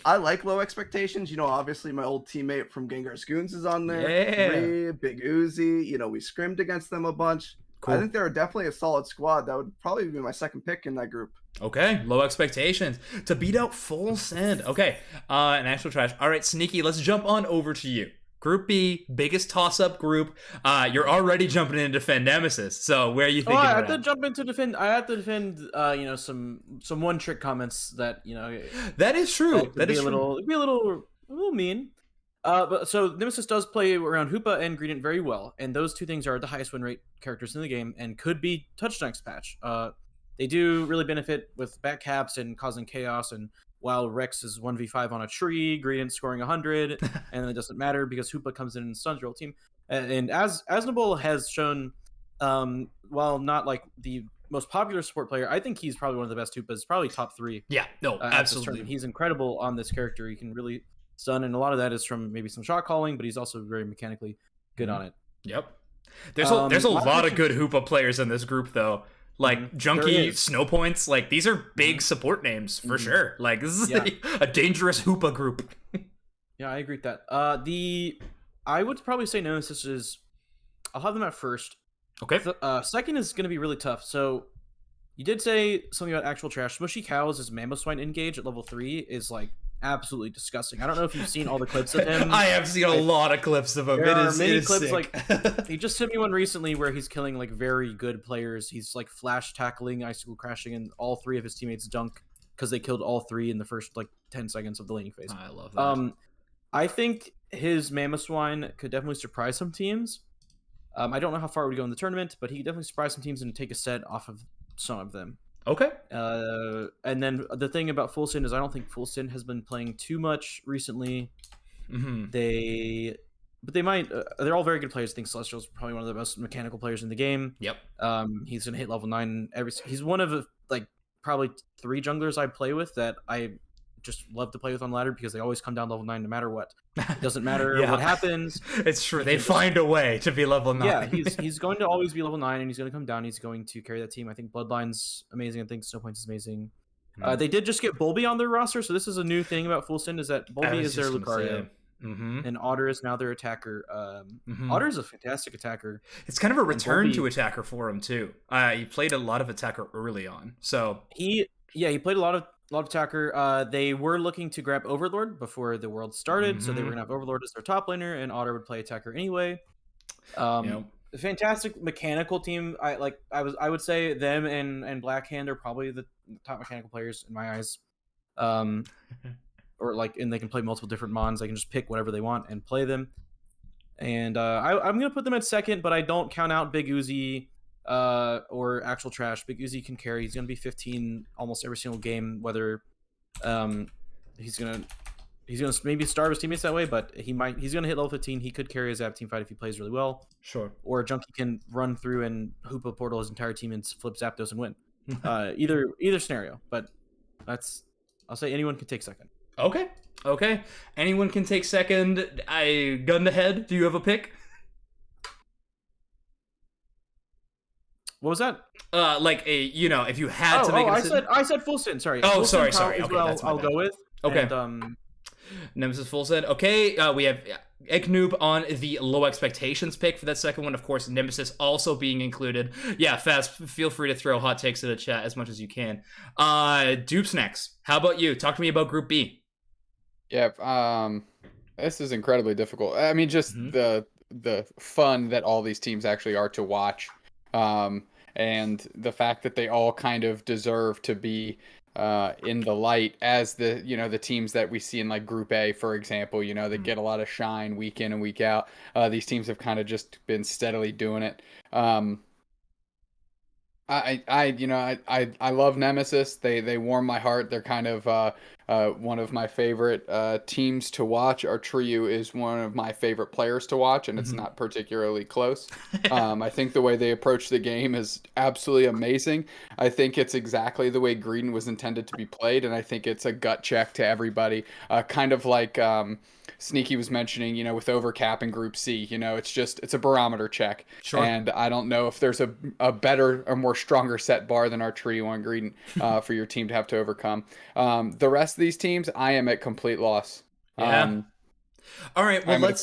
I like low expectations. You know, obviously my old teammate from Gengar's Goons is on there. Yeah. Big Uzi. You know, we scrimmed against them a bunch. Cool. I think they're definitely a solid squad. That would probably be my second pick in that group. Okay, low expectations to beat out Full Send. Okay, and actual trash. All right, Sneaky, let's jump on over to you. Group B, biggest toss-up group. You're already jumping in to defend Nemesis. So where are you thinking? I have to jump in to defend. I have to defend. You know, some one-trick comments that, you know. That is true. That is true. Be a little mean. But so Nemesis does play around Hoopa and Greedent very well, and those two things are the highest win rate characters in the game and could be touched next patch. They do really benefit with back caps and causing chaos, and while Rex is 1v5 on a tree, Greedent scoring 100, and then it doesn't matter because Hoopa comes in and stuns your whole team. And as Nabul has shown, while not like the most popular support player, I think he's probably one of the best Hoopas, probably top 3. Yeah, no, absolutely. He's incredible on this character. He can really stun, and a lot of that is from maybe some shot calling, but he's also very mechanically good on it. Yep. There's a lot of good Hoopa players in this group, though. Like Junkie, Snow Points, like these are big support names for sure. Like this is a dangerous Hoopa group. Yeah, I agree with that. I would probably say Nemesis is. I'll have them at first. Okay. Second is going to be really tough. So you did say something about actual trash. Smushy Cows' Mamoswine engage at level 3 is like absolutely disgusting. I don't know if you've seen all the clips of him. I have seen a lot of clips of him. There are many clips. Sick. Like he just sent me one recently where he's killing like very good players. He's like flash tackling, icicle crashing, and all 3 of his teammates dunk because they killed all 3 in the first like 10 seconds of the laning phase. I love that. I think his Mamoswine could definitely surprise some teams. I don't know how far it would go in the tournament, but he could definitely surprise some teams and take a set off of some of them. Okay. And then the thing about Full Sin is I don't think Full Sin has been playing too much recently. Mm-hmm. They might. They're all very good players. I think Celestial's probably one of the most mechanical players in the game. Yep. He's gonna hit level 9 He's one of like probably 3 junglers I play with that I just love to play with on ladder because they always come down level 9 no matter what. It doesn't matter what happens. It's true. They find a way to be level 9. Yeah, he's going to always be level 9 and he's going to come down. He's going to carry that team. I think Bloodline's amazing. I think Snowpoints is amazing. They did just get Bulby on their roster, so this is a new thing about Full Sin is that Bulby is their Lucario. And Otter is now their attacker. Otter is a fantastic attacker. It's kind of a return to attacker for him too. He played a lot of attacker early on, so he played a lot of attacker. They were looking to grab Overlord before the world started, so they were gonna have Overlord as their top laner, and Otter would play attacker anyway. A fantastic mechanical team. I would say them and Blackhand are probably the top mechanical players in my eyes. Or like, and they can play multiple different mons. They can just pick whatever they want and play them. And I'm gonna put them at second, but I don't count out Big Uzi or actual trash. Big Uzi can carry. He's gonna be 15 almost every single game. Whether he's gonna maybe starve his teammates that way, but he's gonna hit level 15. He could carry his Zap team fight if he plays really well. Sure. Or Junkie can run through and Hoopa portal his entire team and flip Zapdos and win. Either scenario, but I'll say anyone can take second. Okay. Anyone can take second. Gun to head. Do you have a pick? What was that? If you had to make I said Full Sin. Sorry. Oh, Full sorry. Okay, I'll go with. Okay. And, Nemesis Full Sin. Okay. We have Eknoob on the low expectations pick for that second one. Of course, Nemesis also being included. Yeah, Fast. Feel free to throw hot takes in the chat as much as you can. doobsnax. How about you? Talk to me about Group B. Yep. This is incredibly difficult. I mean, just the fun that all these teams actually are to watch. And the fact that they all kind of deserve to be in the light as the teams that we see in like Group A, for example. They get a lot of shine week in and week out. These teams have kind of just been steadily doing it. I love Nemesis. They warm my heart. They're kind of one of my favorite teams to watch. Our trio is one of my favorite players to watch, and it's not particularly close. I think the way they approach the game is absolutely amazing. I think it's exactly the way Green was intended to be played, and I think it's a gut check to everybody. Kind of like Sneaky was mentioning, with overcap in Group C, it's a barometer check. Sure. And I don't know if there's a better or more stronger set bar than our trio on Green for your team to have to overcome. The rest of these teams, I am at complete loss. Yeah. All right, well let's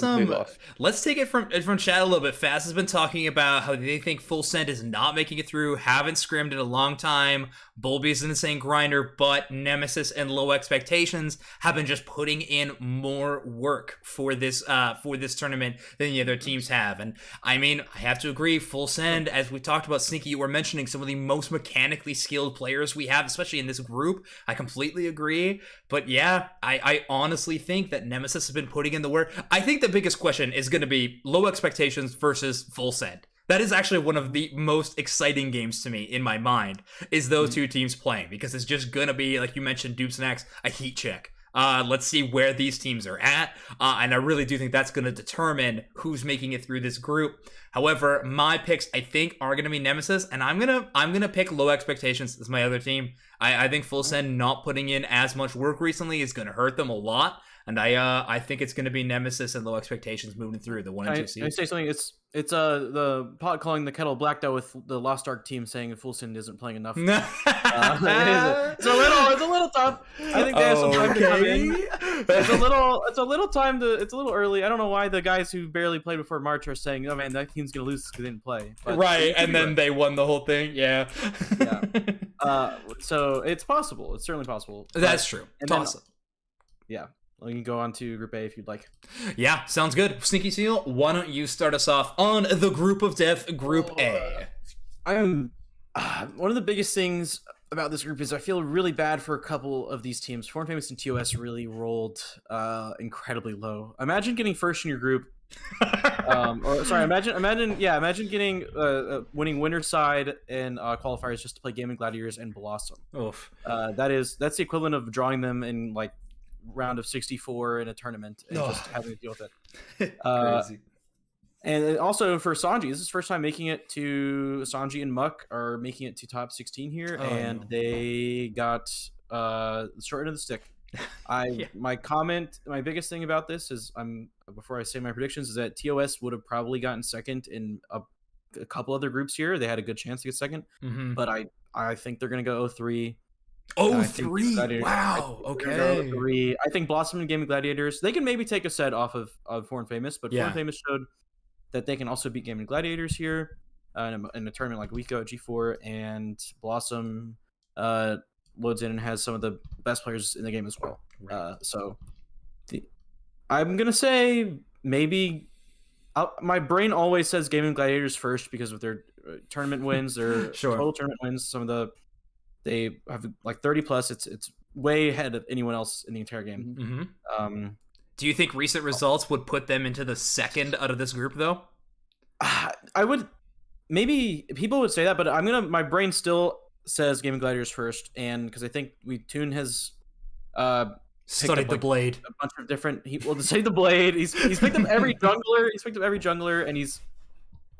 take it from chat a little bit. Fast has been talking about how they think Full Send is not making it through, haven't scrimmed in a long time. Bulby's an insane grinder, but Nemesis and Low Expectations have been just putting in more work for this tournament than the other teams have. And I mean, I have to agree, Full Send, as we talked about, Sneaky, you were mentioning some of the most mechanically skilled players we have, especially in this group. I completely agree. But yeah, I honestly think that Nemesis has been putting in the work. I think the biggest question is going to be Low Expectations versus Full Send. That is actually one of the most exciting games to me in my mind, is those two teams playing, because it's just going to be, like you mentioned, doobsnax, a heat check. Let's see where these teams are at, and I really do think that's going to determine who's making it through this group. However, my picks, I think, are going to be Nemesis, and I'm gonna pick Low Expectations as my other team. I think Full Send not putting in as much work recently is going to hurt them a lot, and I think it's going to be Nemesis and Low Expectations moving through the 1 and 2 seeds. Can I say something? It's the pot calling the kettle black, though, with the Lost Ark team saying Full Send isn't playing enough. It's a little tough. I think they have some time to come in. It's a little early. I don't know why the guys who barely played before March are saying, "Oh man, that team's gonna lose because they didn't play." But right, and then they won the whole thing. Yeah. So it's possible. It's certainly possible. That's true. Toss it. Yeah. We can go on to Group A if you'd like. Yeah, sounds good. SneakySeal, why don't you start us off on the Group of Death, Group A? One of the biggest things about this group is I feel really bad for a couple of these teams. Foreign Famous and TOS really rolled incredibly low. Imagine getting first in your group. Imagine getting winning winner side in qualifiers just to play Gaming Gladiators and Blossom. Oof. That's the equivalent of drawing them in like round of 64 in a tournament and just having to deal with it. Crazy. And also for Sanji, this is his first time making it to. Sanji and Muck are making it to top 16 here, they got short end of the stick. My biggest thing about this is, before I say my predictions, is that TOS would have probably gotten second in a couple other groups here. They had a good chance to get second, but I think they're gonna go 0-3. 0-3. Wow. Okay. I think Blossom and Gaming Gladiators, they can maybe take a set off of Foreign Famous, but Foreign Famous showed that they can also beat Gaming Gladiators here in a tournament like a week ago at G4, and Blossom loads in and has some of the best players in the game as well. I'm gonna say maybe. My brain always says Gaming Gladiators first because of their tournament wins, their total tournament wins. They have like 30 plus. It's way ahead of anyone else in the entire game. Do you think recent results would put them into the second out of this group, though? I would. Maybe people would say that, but my brain still says Gaming Gladiators first, and because I think Toon has studied the Blade. A bunch of different. To say the Blade, he's picked up every jungler. He's picked up every jungler, and he's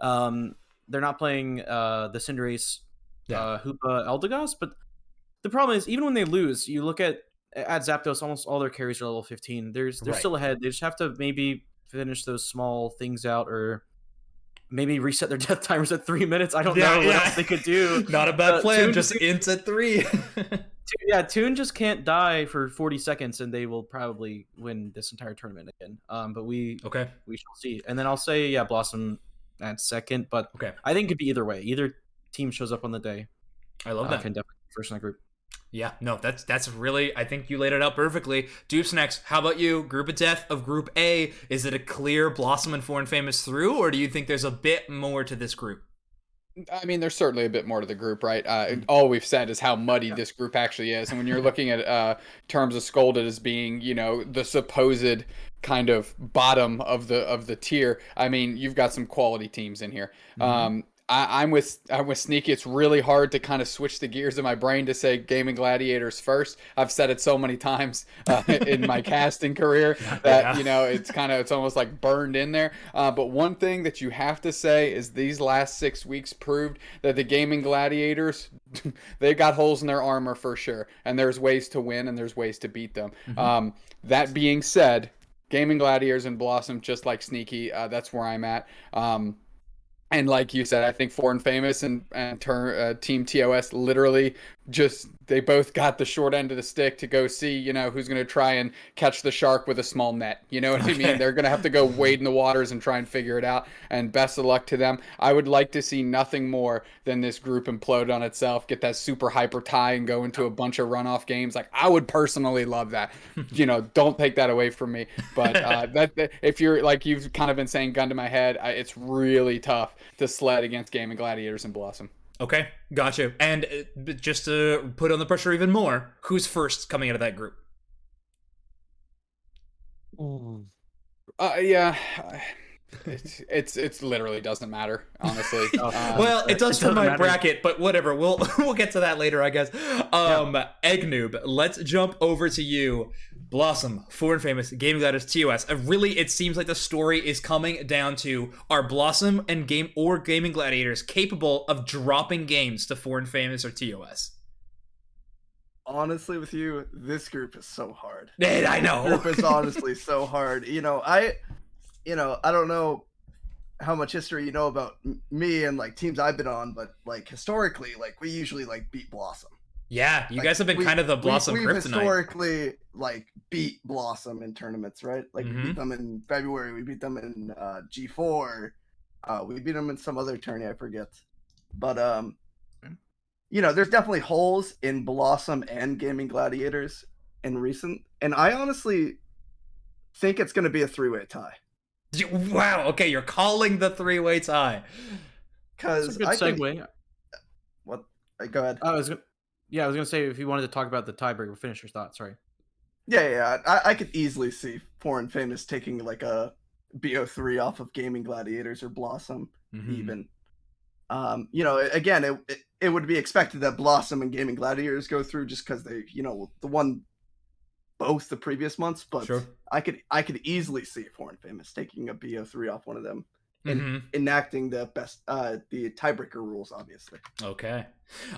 they're not playing the Cinderace. Hoopa Eldegoss, but the problem is, even when they lose, you look at Zapdos, almost all their carries are level 15. They're still ahead. They just have to maybe finish those small things out, or maybe reset their death timers at 3 minutes. I don't know what else they could do. Not a bad plan. Just int at 3. Toon just can't die for 40 seconds, and they will probably win this entire tournament again. But we shall see. And then I'll say Blossom at second, but I think it could be either way. Either team shows up on the day. I love that. Can definitely be first in that group. Yeah, no, that's really, I think you laid it out perfectly. Doobsnax, how about you? Group of Death of Group A, is it a clear Blossom and Foreign Famous through, or do you think there's a bit more to this group? I mean, there's certainly a bit more to the group, right? All we've said is how muddy this group actually is, and when you're looking at terms of Scolded as being, the supposed kind of bottom of the tier, I mean, you've got some quality teams in here. I'm with Sneaky. It's really hard to kind of switch the gears in my brain to say Gaming Gladiators first. I've said it so many times in my casting career that it's almost like burned in there. But one thing that you have to say is these last 6 weeks proved that the Gaming Gladiators, they got holes in their armor for sure, and there's ways to win and there's ways to beat them. That being said, Gaming Gladiators and Blossom, just like Sneaky, that's where I'm at. And like you said, I think Foreign Famous and Team TOS literally they both got the short end of the stick to go see, who's going to try and catch the shark with a small net. You know what I mean? They're going to have to go wade in the waters and try and figure it out. And best of luck to them. I would like to see nothing more than this group implode on itself, get that super hyper tie and go into a bunch of runoff games. Like, I would personally love that. Don't take that away from me. But if you're like, you've kind of been saying gun to my head, it's really tough to sled against Gaming Gladiators and Blossom. Okay, gotcha. And just to put on the pressure even more, who's first coming out of that group? Yeah. It's literally doesn't matter, honestly. Well, it does for my bracket, but whatever. We'll get to that later, I guess. Eggnoob, let's jump over to you. Blossom, Foreign Famous, Gaming Gladiators, TOS. Really, it seems like the story is coming down to, are Blossom and Gaming Gladiators capable of dropping games to Foreign Famous or TOS? Honestly, with you, this group is so hard. I know. This group is honestly so hard. I don't know how much history you know about me and like teams I've been on, but like historically, like we usually like beat Blossom. Yeah, you guys have been kind of the Blossom we've kryptonite. Historically like beat Blossom in tournaments, right? Like we beat them in February, we beat them in G4, we beat them in some other tourney, I forget. But there's definitely holes in Blossom and Gaming Gladiators in recent, and I honestly think it's going to be a 3-way tie. Wow. Okay, you're calling the 3-way tie. Because I can segue. What? Go ahead. I was gonna say, if you wanted to talk about the tiebreaker, we'll finish your thought. Sorry. Yeah. I could easily see Foreign Famous taking like a BO3 off of Gaming Gladiators or Blossom, even. Again, it would be expected that Blossom and Gaming Gladiators go through just because they, the one both the previous months, but sure. I could easily see Foreign Famous taking a BO3 off one of them and enacting the tiebreaker rules, obviously. Okay.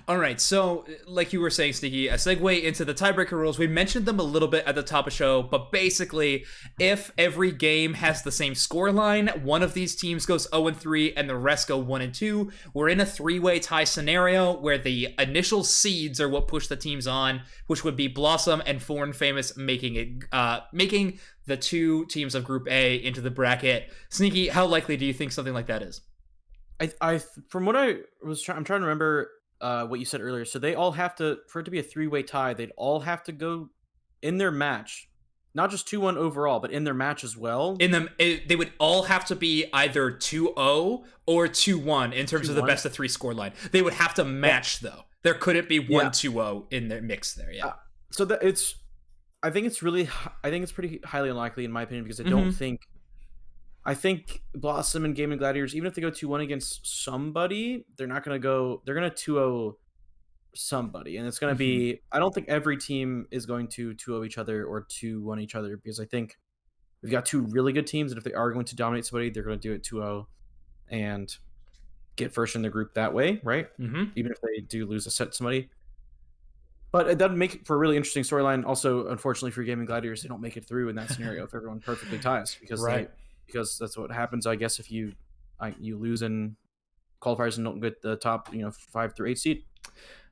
All right. So, like you were saying, Sneaky, a segue into the tiebreaker rules. We mentioned them a little bit at the top of the show, but basically, if every game has the same score line, one of these teams goes 0-3 and the rest go 1-2. We're in a 3-way tie scenario where the initial seeds are what push the teams on, which would be Blossom and Foreign Famous making the two teams of Group A into the bracket. Sneaky, how likely do you think something like that is? From what I'm trying to remember what you said earlier. So they all have to, for it to be a 3-way tie, they'd all have to go in their match, not just 2-1 overall, but in their match as well. They would all have to be either 2-0 or 2-1 in terms of the best of 3 score line. They would have to match though. There couldn't be 1-2-0 in their mix there. Yeah. So that I think it's pretty highly unlikely in my opinion, because I think Blossom and Gaming Gladiators, even if they go 2-1 against somebody, they're going to 2-0 somebody. And it's going to be, I don't think every team is going to 2-0 each other or 2-1 each other, because I think we've got 2 really good teams, and if they are going to dominate somebody, they're going to do it 2-0 and get first in their group that way, right? Even if they do lose a set to somebody. But it doesn't make for a really interesting storyline. Also, unfortunately for Gaming Gladiators, they don't make it through in that scenario if everyone perfectly ties, because that's what happens, I guess, if you lose in qualifiers and don't get the top 5 through 8 seed.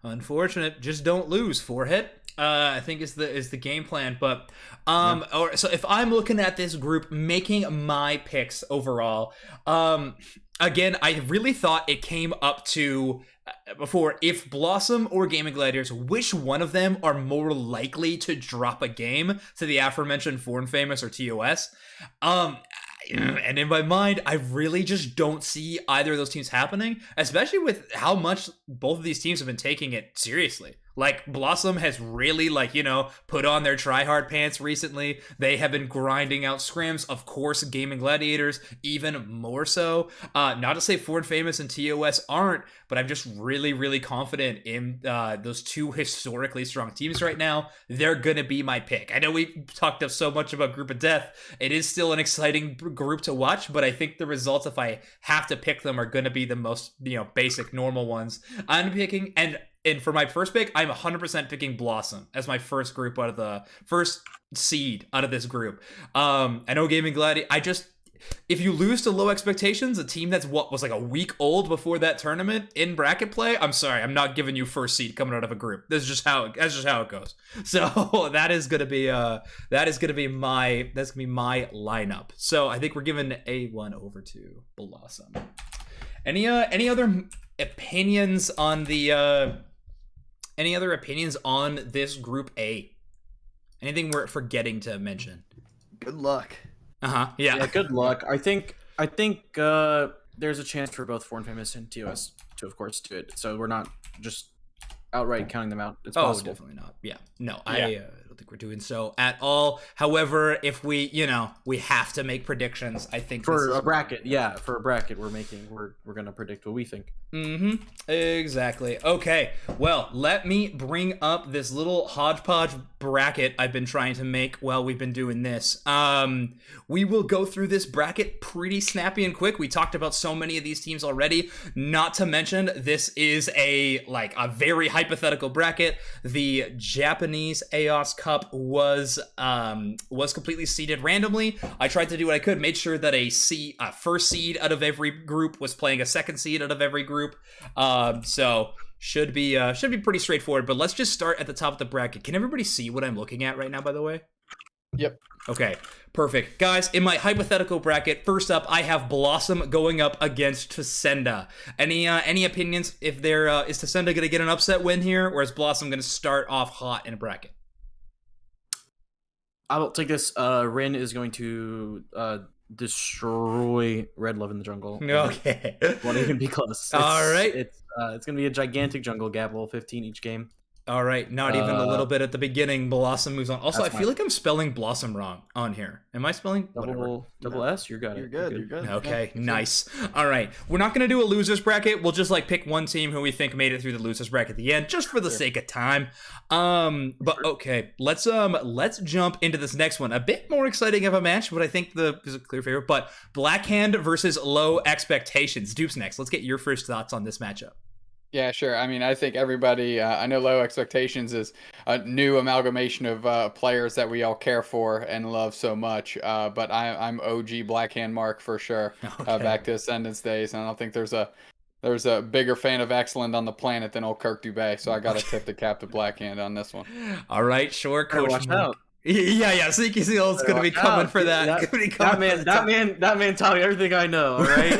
Unfortunate. Just don't lose. 4-hit, I think is the game plan. But so if I'm looking at this group, making my picks overall, again, I really thought it came up to before, if Blossom or Gaming Gladiators, which one of them are more likely to drop a game to the aforementioned Foreign Famous or TOS? And in my mind, I really just don't see either of those teams happening, especially with how much both of these teams have been taking it seriously. Like, Blossom has really, like, you know, put on their try-hard pants recently. They have been grinding out scrims. Of course, Gaming Gladiators, even more so. Not to say Ford Famous and TOS aren't, but I'm just really, really confident in those two historically strong teams right now. They're going to be my pick. I know we talked up so much about Group of Death. It is still an exciting group to watch, but I think the results, if I have to pick them, are going to be the most, you know, basic, normal ones. I'm picking, and for my first pick, I'm 100% picking Blossom as my first group out of the first seed out of this group. I know Gaming Gladiator, if you lose to Low Expectations, a team that's what was like a week old before that tournament in bracket play, I'm sorry, I'm not giving you first seed coming out of a group. That's just how it goes. So that's gonna be my lineup. So I think we're giving A1 over to Blossom. Any other opinions on this group A? Anything we're forgetting to mention? Good luck. Yeah, good luck. I think there's a chance for both Foreign Famous and TOS to, of course, do it. So we're not just outright counting them out. It's possible. Definitely not. Yeah. No, I don't think we're doing so at all. However, if we have to make predictions, I think for a bracket, we're gonna predict what we think. Exactly. Okay. Well, let me bring up this little hodgepodge bracket I've been trying to make while we've been doing this. We will go through this bracket pretty snappy and quick. We talked about so many of these teams already. Not to mention, this is a very hypothetical bracket. The Japanese Aeos Cup was completely seeded randomly. I tried to do what I could, made sure that a first seed out of every group was playing a second seed out of every group. So should be pretty straightforward. But let's just start at the top of the bracket. Can everybody see what I'm looking at right now, by the way? Yep. Okay, perfect. Guys, in my hypothetical bracket, first up, I have Blossom going up against Tsenda. Any opinions if is Tsenda going to get an upset win here, or is Blossom going to start off hot in a bracket? I will take this. Rin is going to destroy Red Love in the jungle. Okay. Won't even be close. All right. It's going to be a gigantic jungle gap, level 15 each game. All right, not even a little bit at the beginning. Blossom moves on. Also, I feel like I'm spelling Blossom wrong on here. Am I spelling double S? You're good. You're good. Okay, nice. All right, we're not gonna do a losers bracket. We'll just pick one team who we think made it through the losers bracket at the end, just for the sake of time. But okay, let's jump into this next one. A bit more exciting of a match, but I think there's a clear favorite. But Blackhand versus Low Expectations. Doobsnax, let's get your first thoughts on this matchup. Yeah, sure. I mean, I think everybody, I know Low Expectations is a new amalgamation of players that we all care for and love so much. But I'm OG Blackhand Mark for sure. Okay. Back to Ascendance days. And I don't think there's a bigger fan of Excellent on the planet than old Kirk Dubé. So I got to tip the cap to Blackhand on this one. All right, sure, Coach. Watch out. Yeah, SneakySeal is going to be coming for that. That man taught me everything I know, all right?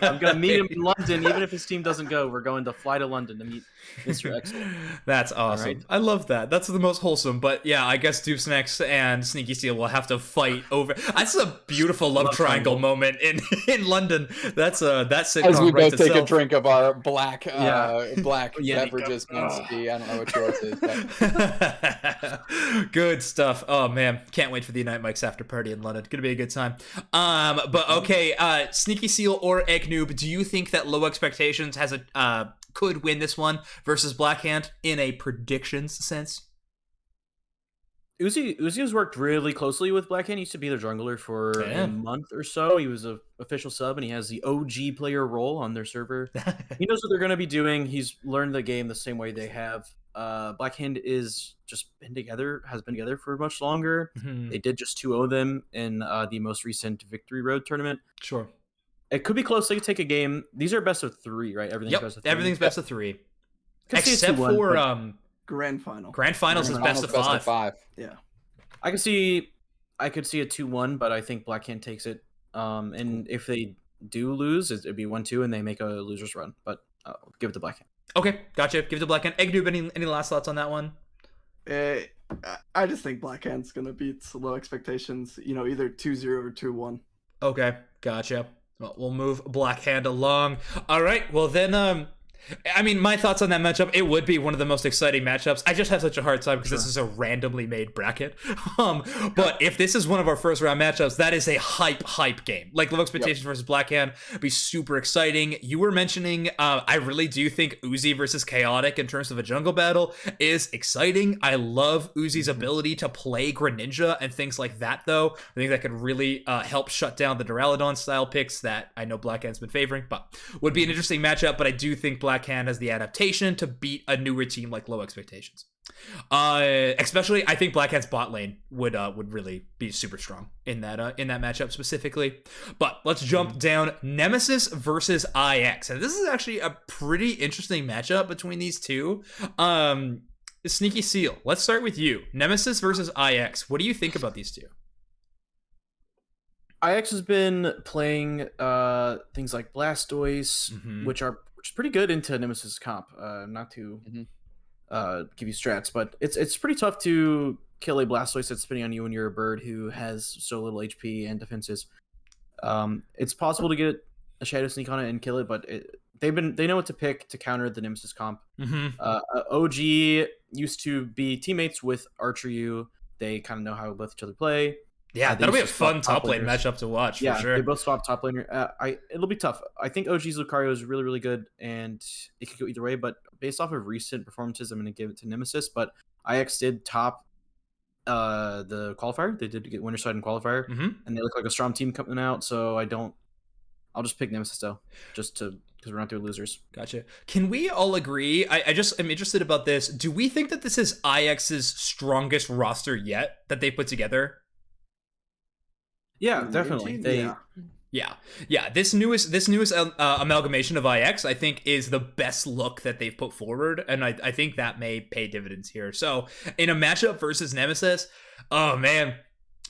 I'm going to meet him in London. Even if his team doesn't go, we're going to fly to London to meet Mr. Excellent. That's awesome. Right. I love that. That's the most wholesome. But yeah, I guess doobsnax and SneakySeal will have to fight over. That's a beautiful love triangle moment in London. That's sitcom. As we both take itself. a drink of our black beverages. I don't know what yours is. But... Good stuff. Oh man, can't wait for the Unite Mike's after party in London. Gonna be a good time. But okay, SneakySeal or Eggnoob, do you think that Low Expectations has could win this one versus Blackhand in a predictions sense? Uzi has worked really closely with Blackhand. He used to be their jungler for a month or so. He was an official sub, and he has the OG player role on their server. He knows what they're going to be doing. He's learned the game the same way they have. Blackhand has been together for much longer. Mm-hmm. They did just 2-0 them in the most recent Victory Road tournament. Sure. It could be close. They could take a game. These are best of 3, right? Everything's best of 3. Everything's best of 3. Except for Grand final. Grand finals is best of 5. Yeah. I could see a 2-1, but I think Blackhand takes it. And if they do lose, it'd be 1-2 and they make a loser's run. But I'll give it to Blackhand. Okay, gotcha. Give it to Blackhand. Eggnoob, any last thoughts on that one? I just think Blackhand's gonna beat Low Expectations. Either 2-0 or 2-1. Okay, gotcha. Well, we'll move Black Hand along. All right, well then, I mean, my thoughts on that matchup, it would be one of the most exciting matchups. I just have such a hard time because this is a randomly made bracket. But if this is one of our first round matchups, that is a hype game. Like Low Expectations versus Blackhand would be super exciting. You were mentioning, I really do think Uzi versus Chaotic in terms of a jungle battle is exciting. I love Uzi's ability to play Greninja and things like that, though. I think that could really help shut down the Duraludon style picks that I know Blackhand's been favoring, but would be an interesting matchup. But I do think Blackhand has the adaptation to beat a newer team like Low Expectations. Especially, I think Blackhand's bot lane would really be super strong in that matchup specifically. But let's jump down. Nemesis versus IX, and this is actually a pretty interesting matchup between these two. SneakySeal, let's start with you. Nemesis versus IX. What do you think about these two? IX has been playing things like Blastoise, which is pretty good into Nemesis comp. Not to give you strats, but it's pretty tough to kill a Blastoise that's spinning on you when you're a bird who has so little HP and defenses. It's possible to get a Shadow Sneak on it and kill it, but they know what to pick to counter the Nemesis comp. OG used to be teammates with Archeryu. They kind of know how both each other play. Yeah, that'll be a fun top lane matchup to watch, for sure. They both swap top laner. It'll be tough. I think OG's Lucario is really, really good, and it could go either way, but based off of recent performances, I'm going to give it to Nemesis, but IX did top the qualifier. They did get Winterside in qualifier, and they look like a strong team coming out, so I'll just pick Nemesis, though, because we're not through losers. Gotcha. Can we all agree? I just am interested about this. Do we think that this is IX's strongest roster yet that they put together? Yeah, definitely. Yeah. This newest amalgamation of IX, I think, is the best look that they've put forward, and I think that may pay dividends here. So, in a matchup versus Nemesis, oh man,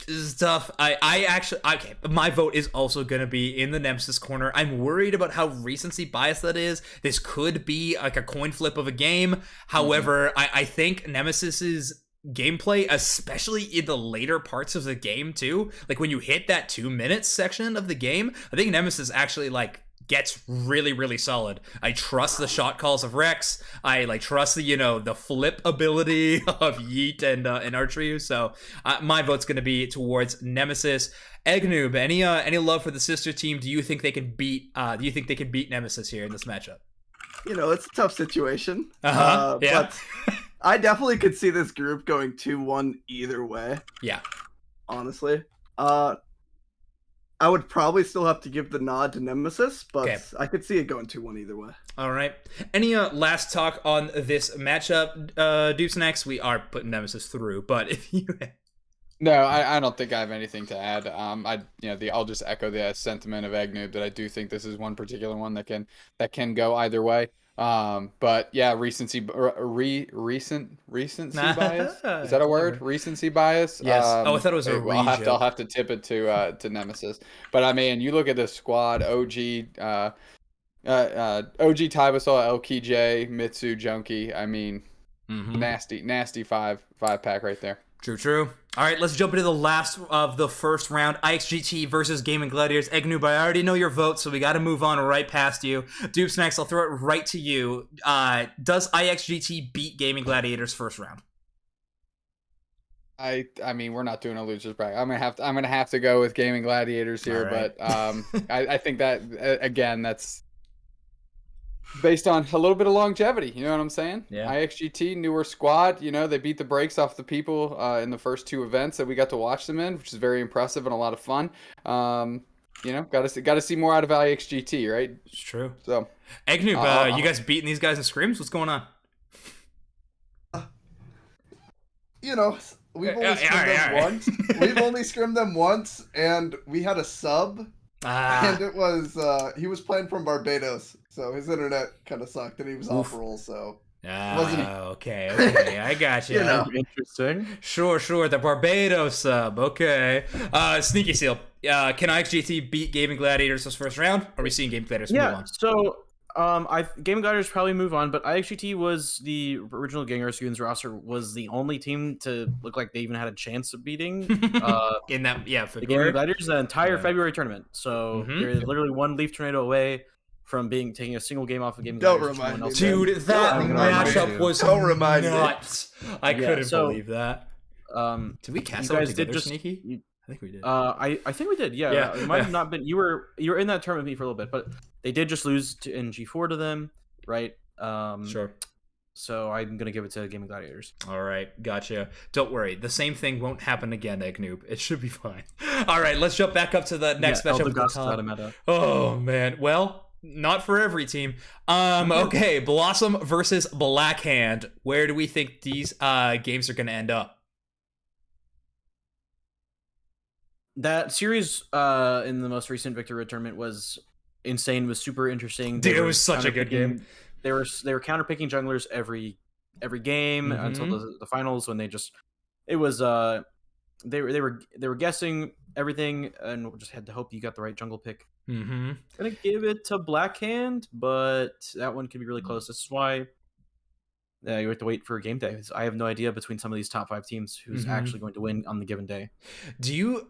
this is tough. My vote is also gonna be in the Nemesis corner. I'm worried about how recency bias that is. This could be like a coin flip of a game. However, I think Nemesis's gameplay, especially in the later parts of the game too, like when you hit that 2 minutes section of the game, I think Nemesis actually gets really, really solid. I trust the shot calls of Rex. I trust the flip ability of Yeet and Archery. So my vote's gonna be towards Nemesis. Eggnoob, any love for the sister team? Do you think they can beat Nemesis here in this matchup? It's a tough situation. Yeah. But I definitely could see this group going 2-1 either way. Yeah. Honestly. I would probably still have to give the nod to Nemesis, but I could see it going 2-1 either way. All right. Any last talk on this matchup? doobsnax, we are putting Nemesis through, but if you... No, I don't think I have anything to add. I'll just echo the sentiment of Eggnoob that I do think this is one particular one that can go either way. But yeah, recency bias. Is that a word? Recency bias. Yes. I thought it was a I'll have to tip it to Nemesis. But I mean, you look at the squad: OG, Tybasol, LKJ, Mitsu, Junkie. I mean, nasty five pack right there. True. All right, let's jump into the last of the first round. IXGT versus Gaming Gladiators. Eggnoob, I already know your vote, so we got to move on right past you. doobsnax, I'll throw it right to you. Does IXGT beat Gaming Gladiators first round? I mean, we're not doing a losers bracket. I'm gonna have to go with Gaming Gladiators here, right. But I think that again, that's based on a little bit of longevity, you know what I'm saying? Yeah. IXGT, newer squad, they beat the brakes off the people in the first two events that we got to watch them in, which is very impressive and a lot of fun. Got to see more out of IXGT, right? It's true. So, Eggnoob, you guys beating these guys in scrims? What's going on? We've only scrimmed them once. We've only scrimmed them once, and we had a sub. And it was he was playing from Barbados, so his internet kind of sucked, and he was off roll. So okay, I got you. Interesting. Sure, the Barbados sub. Okay, SneakySeal. Can IXGT beat Gaming Gladiators this first round? Are we seeing Gaming Gladiators move on? So Game Gliders probably move on, but IXGT was the original Gengar Students roster was the only team to look like they even had a chance of beating in that the February. Game Gliders the entire February tournament. So they're literally one Leaf Tornado away from taking a single game off of Game Gliders. Don't remind me, dude. That matchup was don't remind nuts. I couldn't believe that. Did we cast out together, Sneaky? I think we did. I think we did. Yeah. It might have not been. You were in that tournament with me for a little bit, but they did just lose in G4 to them, right? Sure. So I'm gonna give it to Gaming Gladiators. All right, gotcha. Don't worry, the same thing won't happen again, Eggnoob. It should be fine. All right, let's jump back up to the next matchup. Oh man, well, not for every team. Okay, Blossom versus Blackhand. Where do we think these games are gonna end up? That series in the most recent Victory tournament was insane. Was super interesting. Dude, it was such a good game. They were counterpicking junglers every game until the finals when they just they were guessing everything and just had to hope you got the right jungle pick. Gonna give it to Blackhand, but that one could be really close. This is why you have to wait for a game day. I have no idea between some of these top 5 teams who's actually going to win on the given day. Do you,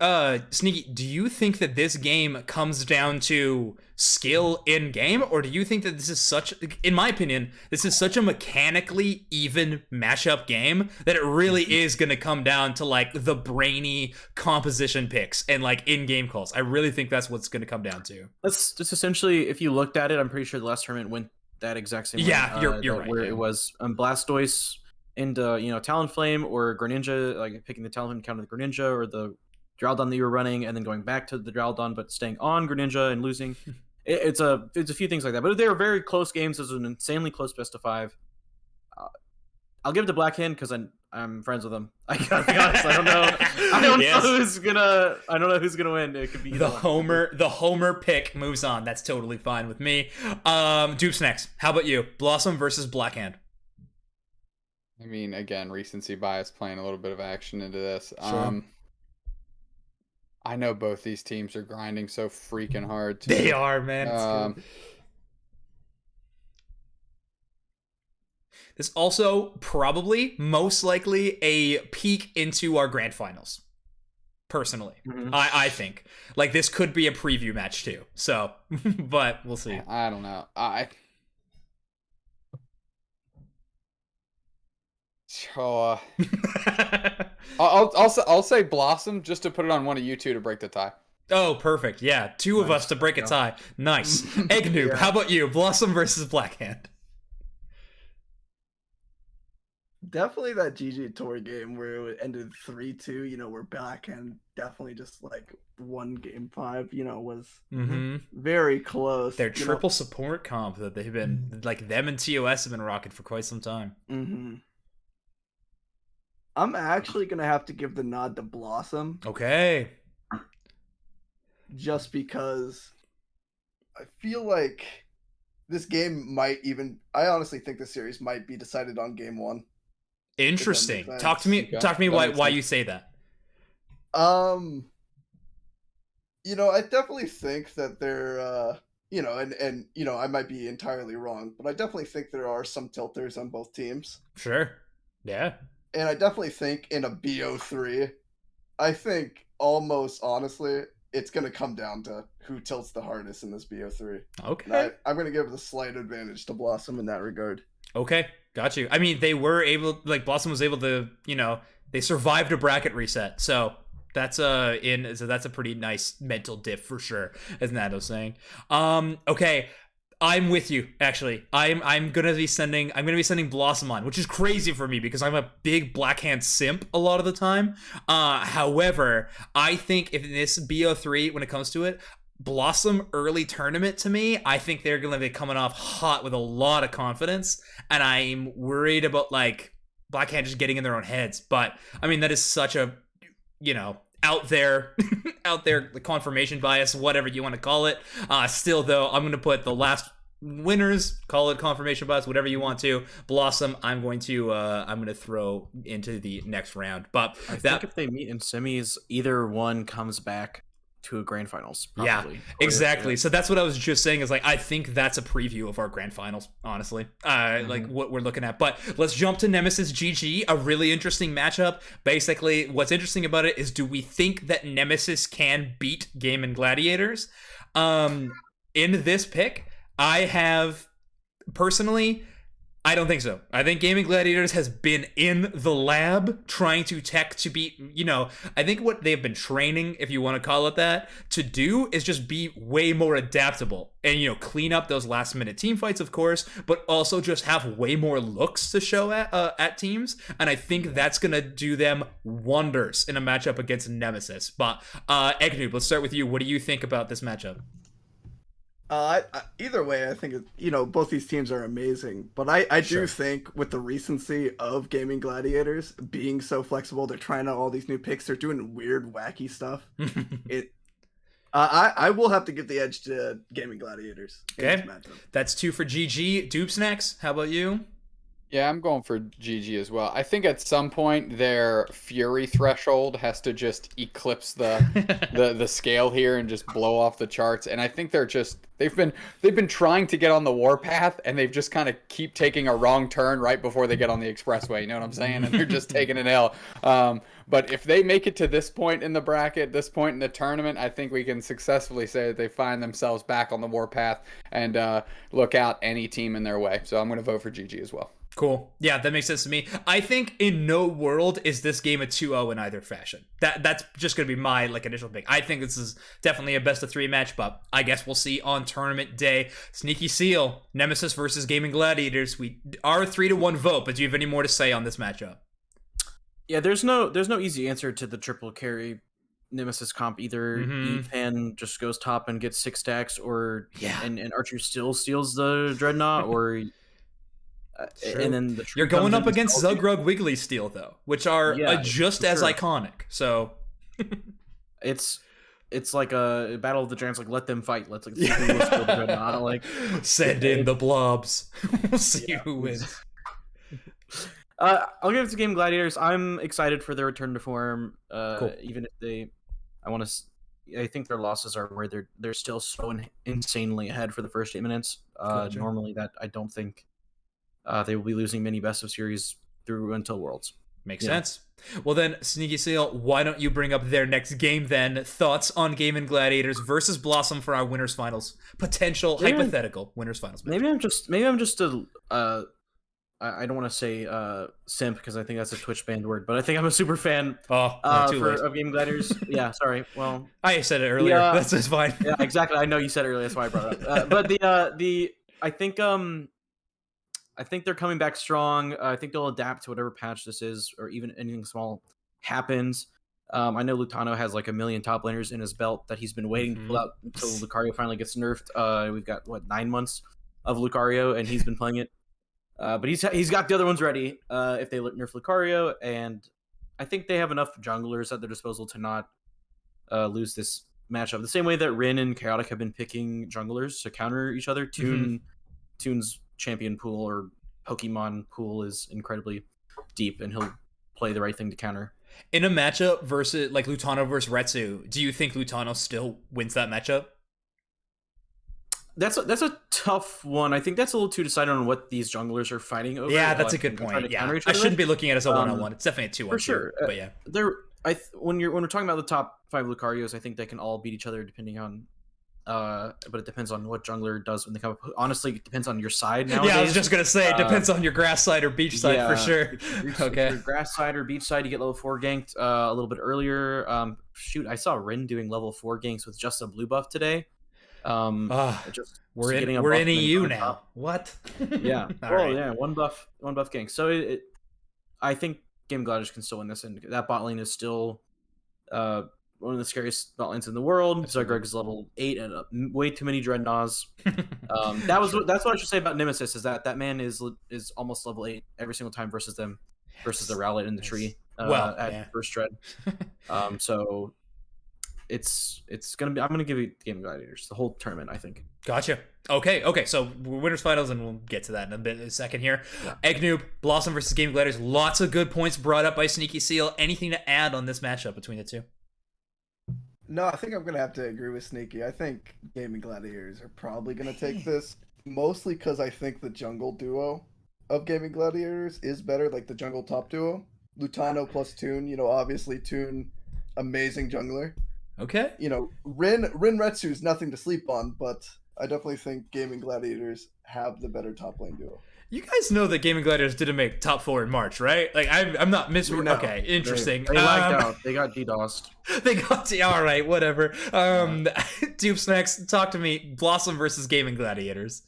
Sneaky, do you think that this game comes down to skill in game, or do you think that this is in my opinion, this is such a mechanically even mashup game that it really is going to come down to like the brainy composition picks and like in-game calls? I really think that's what's going to come down to. That's just essentially, if you looked at it, I'm pretty sure the last tournament went that exact same way. You're right. Where it was Blastoise into Talonflame or Greninja, like picking the Talonflame counter the Greninja or the Duraludon that you were running, and then going back to the Duraludon but staying on Greninja and losing. It's a few things like that, but they were very close games. It was an insanely close best of 5. I'll give it to Blackhand because I'm friends with him. I gotta be honest. I don't know. I don't know who's gonna win. It could be the Homer pick moves on. That's totally fine with me. Doobsnax, how about you? Blossom versus Blackhand. I mean, again, recency bias playing a little bit of action into this. Sure. I know both these teams are grinding so freaking hard. They are, man. This also probably, most likely, a peek into our grand finals. Personally, I think like this could be a preview match too. So, but we'll see. I don't know. I'll say Blossom just to put it on one of you two to break the tie. Oh, perfect. Yeah, two of us to break a tie. Nice. Eggnoob, how about you? Blossom versus Blackhand. Definitely that GG Tour game where it ended 3-2, where Blackhand definitely just like won game 5, was very close. Their triple support comp that they've been, like them and TOS have been rocking for quite some time. I'm actually going to have to give the nod to Blossom. Okay. Just because I feel like this game I honestly think this series might be decided on game 1. Interesting. Talk to me why you say that. I definitely think that there I might be entirely wrong, but I definitely think there are some tilters on both teams. Sure. Yeah. And I definitely think in a BO3, I think almost honestly, it's going to come down to who tilts the hardest in this BO3. Okay. I'm going to give the slight advantage to Blossom in that regard. Okay. Got you. I mean, they were able, like Blossom was able to, they survived a bracket reset. So that's a pretty nice mental diff for sure, as Nando's saying. Okay. I'm with you, actually. I'm gonna be sending Blossom on, which is crazy for me because I'm a big Blackhand simp a lot of the time. However, I think if this BO3, when it comes to it, Blossom early tournament to me, I think they're gonna be coming off hot with a lot of confidence, and I'm worried about like Blackhand just getting in their own heads. But I mean, that is such a out there the confirmation bias, whatever you want to call it. Still though, I'm gonna put the last winners, call it confirmation bias, whatever you want to. Blossom, I'm going to throw into the next round. But I think if they meet in semis, either one comes back to a grand finals. Yeah, Probably. exactly. So that's what I was just saying is like, I think that's a preview of our grand finals, honestly, like what we're looking at. But let's jump to Nemesis GG, a really interesting matchup. Basically, what's interesting about it is, do we think that Nemesis can beat Game and Gladiators? In this pick, I have, personally, I don't think so. I think Gaming Gladiators has been in the lab trying to tech to beat, I think what they've been training, if you want to call it that, to do is just be way more adaptable and, clean up those last minute team fights, of course, but also just have way more looks to show at teams. And I think that's going to do them wonders in a matchup against Nemesis. But Egnoob, let's start with you. What do you think about this matchup? Either way, I think both these teams are amazing, but I do think with the recency of Gaming Gladiators being so flexible, they're trying out all these new picks, they're doing weird, wacky stuff. I will have to give the edge to Gaming Gladiators. Okay, that's 2 for GG. Doobsnax, how about you? Yeah, I'm going for GG as well. I think at some point their fury threshold has to just eclipse the scale here and just blow off the charts. And I think they've been trying to get on the warpath, and they've just kind of keep taking a wrong turn right before they get on the expressway. You know what I'm saying? And they're just taking an L. But if they make it to this point in the bracket, this point in the tournament, I think we can successfully say that they find themselves back on the warpath and look out any team in their way. So I'm going to vote for GG as well. Cool. Yeah, that makes sense to me. I think in no world is this game a 2-0 in either fashion. That's just going to be my initial pick. I think this is definitely a best of 3 match, but I guess we'll see on tournament day. SneakySeal, Nemesis versus Gaming Gladiators. We are a 3-1 vote, but do you have any more to say on this matchup? Yeah, there's no easy answer to the triple carry Nemesis comp. Either Epan just goes top and gets 6 stacks, or and Archer still steals the Dreadnought, or and then you're going up against Zugrug Wiggly Steel though, which are just as iconic. So it's like a battle of the giants. Like, let them fight. Let's see who will steal the Dreadnought. Send in the blobs. We'll see who wins. I'll give it to Game Gladiators. I'm excited for their return to form. Cool. Even if I think their losses are where they're still so insanely ahead for the first 8 minutes. Gotcha. Normally, that I don't think they will be losing many best of series through until Worlds. Makes sense. Well then, SneakySeal, why don't you bring up their next game then? Thoughts on Game and Gladiators versus Blossom for our winners finals, hypothetical winners finals match. Maybe I'm just a I don't want to say simp, because I think that's a Twitch banned word, but I think I'm a super fan of Game Gladiators. Yeah, sorry. Well, I said it earlier. That's just fine. Yeah, exactly. I know you said it earlier. That's why I brought it up. But I think they're coming back strong. I think they'll adapt to whatever patch this is, or even anything small happens. I know Lutano has like 1 million top laners in his belt that he's been waiting to pull out until Lucario finally gets nerfed. We've got 9 months of Lucario, and he's been playing it. But he's got the other ones ready if they nerf Lucario, and I think they have enough junglers at their disposal to not lose this matchup. The same way that Rin and Chaotic have been picking junglers to counter each other. Toon's champion pool or Pokemon pool is incredibly deep, and he'll play the right thing to counter. In a matchup versus Lutano versus Retsu, do you think Lutano still wins that matchup? That's a tough one. I think that's a little too decided on what these junglers are fighting over. Yeah, that's a good point. Yeah, I shouldn't be looking at it as a 1-on-1. It's definitely a 2-1. For sure. But yeah, when we're talking about the top 5 Lucarios, I think they can all beat each other depending on. But it depends on what jungler does when they come up. Honestly, it depends on your side nowadays. Yeah, I was just gonna say it depends on your grass side or beach side for sure. Okay. If your grass side or beach side, you get level 4 ganked a little bit earlier. I saw Rin doing level 4 ganks with just a blue buff today. We're in EU now. What? Yeah. Right. Yeah. One buff gank. So I think Game Gladiators can still win this, and that bot lane is still one of the scariest bot lanes in the world. Zugrug is level 8 and way too many dreadnoughts. That's what I should say about Nemesis, is that man is almost level 8 every single time versus the Rowlet in the tree. First dread. So it's gonna be. I'm gonna give it Game Gladiators the whole tournament, I think. Gotcha. Okay. So winners finals, and we'll get to that in a second here. Yeah. Egnoob, Blossom versus Game Gladiators. Lots of good points brought up by SneakySeal. Anything to add on this matchup between the two? No, I think I'm gonna have to agree with Sneaky. I think Gaming Gladiators are probably gonna take this, mostly because I think the jungle duo of Gaming Gladiators is better, like the jungle top duo. Lutano plus Toon, obviously Toon, amazing jungler. Okay. Rin Retsu is nothing to sleep on, but I definitely think Gaming Gladiators have the better top lane duo. You guys know that Gaming Gladiators didn't make top 4 in March, right? Like, I'm not Okay, interesting. They lagged out. They got DDoSed. They got all right, whatever. doobsnax, talk to me. Blossom versus Gaming Gladiators.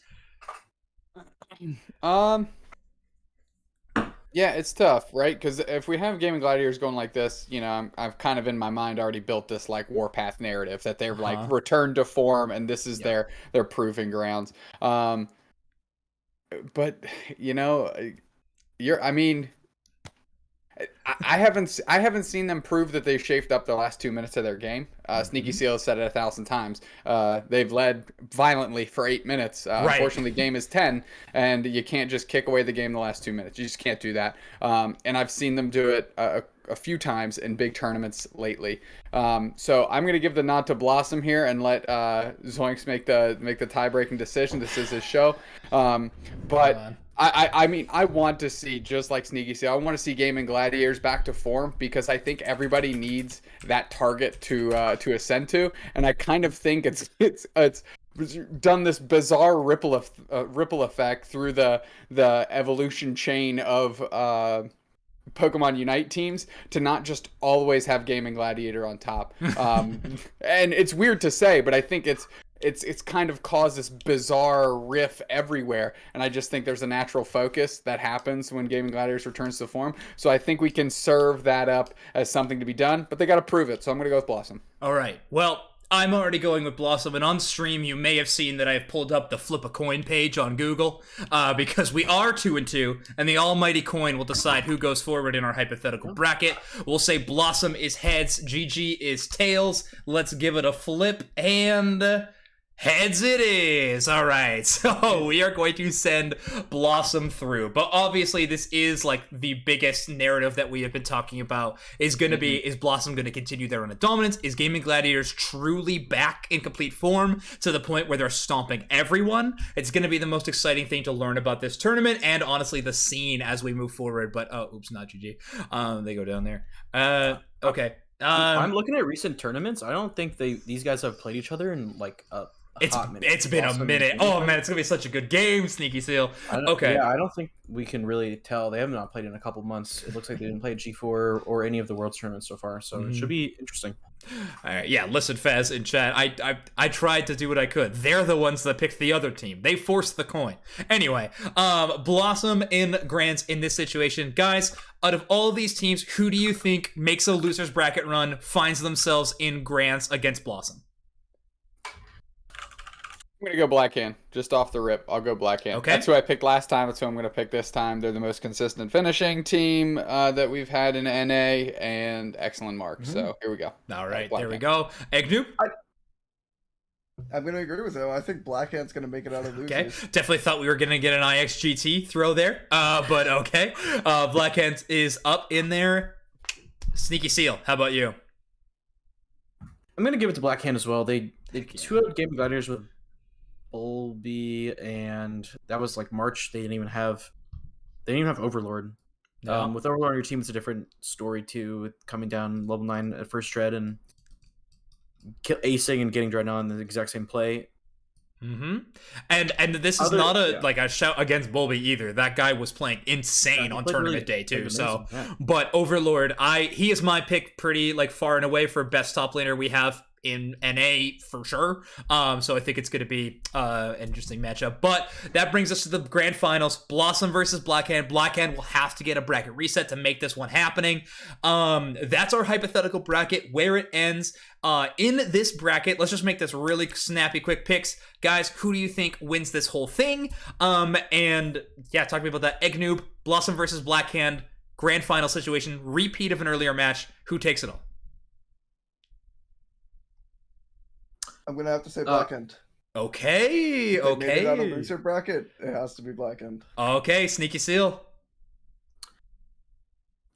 Yeah, it's tough, right? Because if we have Gaming Gladiators going like this, I've kind of in my mind already built this like Warpath narrative that they've like returned to form, and this is their proving grounds. But I haven't seen them prove that they've shaped up the last 2 minutes of their game. SneakySeal has said it 1,000 times. They've led violently for 8 minutes. Unfortunately, game is 10, and you can't just kick away the game in the last 2 minutes. You just can't do that. And I've seen them do it a few times in big tournaments lately. So I'm gonna give the nod to Blossom here and let Zoinks make the tie-breaking decision. This is his show. But I mean, I want to see, just like SneakySeal, I want to see Gaming Gladiators back to form, because I think everybody needs that target to ascend to, and I kind of think it's done this bizarre ripple effect through the evolution chain of Pokemon Unite teams to not just always have Gaming Gladiator on top. And it's weird to say, but I think it's kind of caused this bizarre riff everywhere, and I just think there's a natural focus that happens when Gaming Gladiators returns to form. So I think we can serve that up as something to be done, but they got to prove it. So I'm going to go with Blossom. All right. Well, I'm already going with Blossom, and on stream you may have seen that I've pulled up the flip a coin page on Google, because we are 2-2, and the almighty coin will decide who goes forward in our hypothetical bracket. We'll say Blossom is heads, GG is tails. Let's give it a flip, and heads it is. All right, so we are going to send Blossom through, but obviously this is like the biggest narrative that we have been talking about is going to be, is Blossom going to continue their run of dominance? Is Gaming Gladiators truly back in complete form to the point where they're stomping everyone? It's going to be the most exciting thing to learn about this tournament, and honestly the scene as we move forward. But oops, not GG. They go down there. Okay. I'm looking at recent tournaments. I don't think these guys have played each other in like it's been a minute. Oh man, it's gonna be such a good game, SneakySeal. Okay. Yeah, I don't think we can really tell. They have not played in a couple months. It looks like they didn't play at G4 or any of the World tournaments so far, so it should be interesting. All right, yeah, listen, Fez in chat. I tried to do what I could. They're the ones that picked the other team. They forced the coin. Anyway, Blossom in Grants in this situation, guys. Out of all of these teams, who do you think makes a losers bracket run, finds themselves in Grants against Blossom? I'm going to go Blackhand, just off the rip. I'll go Blackhand. Okay. That's who I picked last time. That's who I'm going to pick this time. They're the most consistent finishing team that we've had in NA, and excellent marks. So here we go. All right, there we go. Agnew? I'm going to agree with him. I think Blackhand's going to make it out of losers. Okay, definitely thought we were going to get an IXGT throw there, but okay. Blackhand is up in there. SneakySeal, how about you? I'm going to give it to Blackhand as well. They two-out Gaming Gladiators with Bulby, and that was like March. They didn't even have Overlord. No. With Overlord on your team, it's a different story too. Coming down level 9 at first dread and acing and getting dread on the exact same play. And this is not a shout against Bulby either. That guy was playing insane on tournament day too. So, but Overlord, he is my pick pretty like far and away for best top laner we have in NA for sure. So I think it's going to be an interesting matchup. But that brings us to the grand finals. Blossom versus Blackhand. Blackhand will have to get a bracket reset to make this one happening. That's our hypothetical bracket. Where it ends in this bracket, let's just make this really snappy, quick picks. Guys, who do you think wins this whole thing? And yeah, talk to me about that. Eggnoob, Blossom versus Blackhand, grand final situation, repeat of an earlier match. Who takes it all? I'm gonna have to say Blackhand. Okay. If they made it out of loser bracket, it has to be Blackhand. Okay, SneakySeal.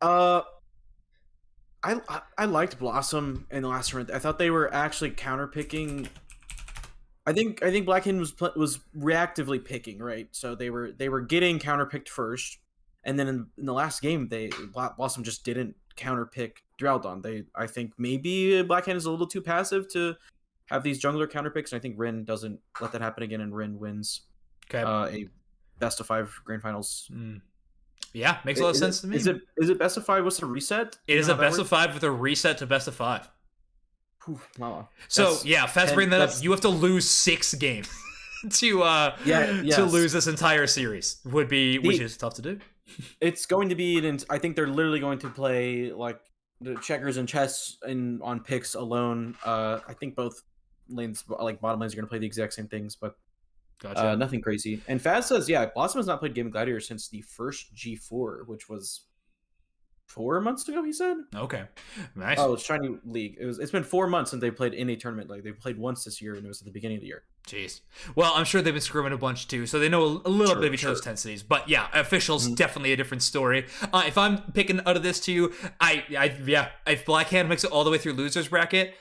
I I liked Blossom in the last round. I thought they were actually counterpicking. I think Blackhand was reactively picking, right? So they were getting counterpicked first, and then in the last game, Blossom just didn't counterpick Duraludon. I think maybe Blackhand is a little too passive to have these jungler counterpicks, and I think Rin doesn't let that happen again, and Rin wins a best of 5 grand finals. Yeah, makes a lot of sense to me. Is it best of 5? What's the reset? It is a best of 5 with a reset to best of 5. Wow. So yeah, fast bring that up. You have to lose 6 games to lose this entire series, which is tough to do. It's going to be I think they're literally going to play like the checkers and chess on picks alone. I think both lanes, like bottom lanes, are going to play the exact same things, but nothing crazy. And Faz says, Blossom has not played Game of Gladiator since the first G4, which was 4 months ago, he said. Okay, nice. Oh, it's Shiny League. It's been 4 months since they played in a tournament. Like they played once this year, and it was at the beginning of the year. Jeez. Well, I'm sure they've been screwing a bunch too, so they know a little bit of each other's tendencies. But yeah, officials definitely a different story. If I'm picking out of this too, if Blackhand makes it all the way through losers bracket,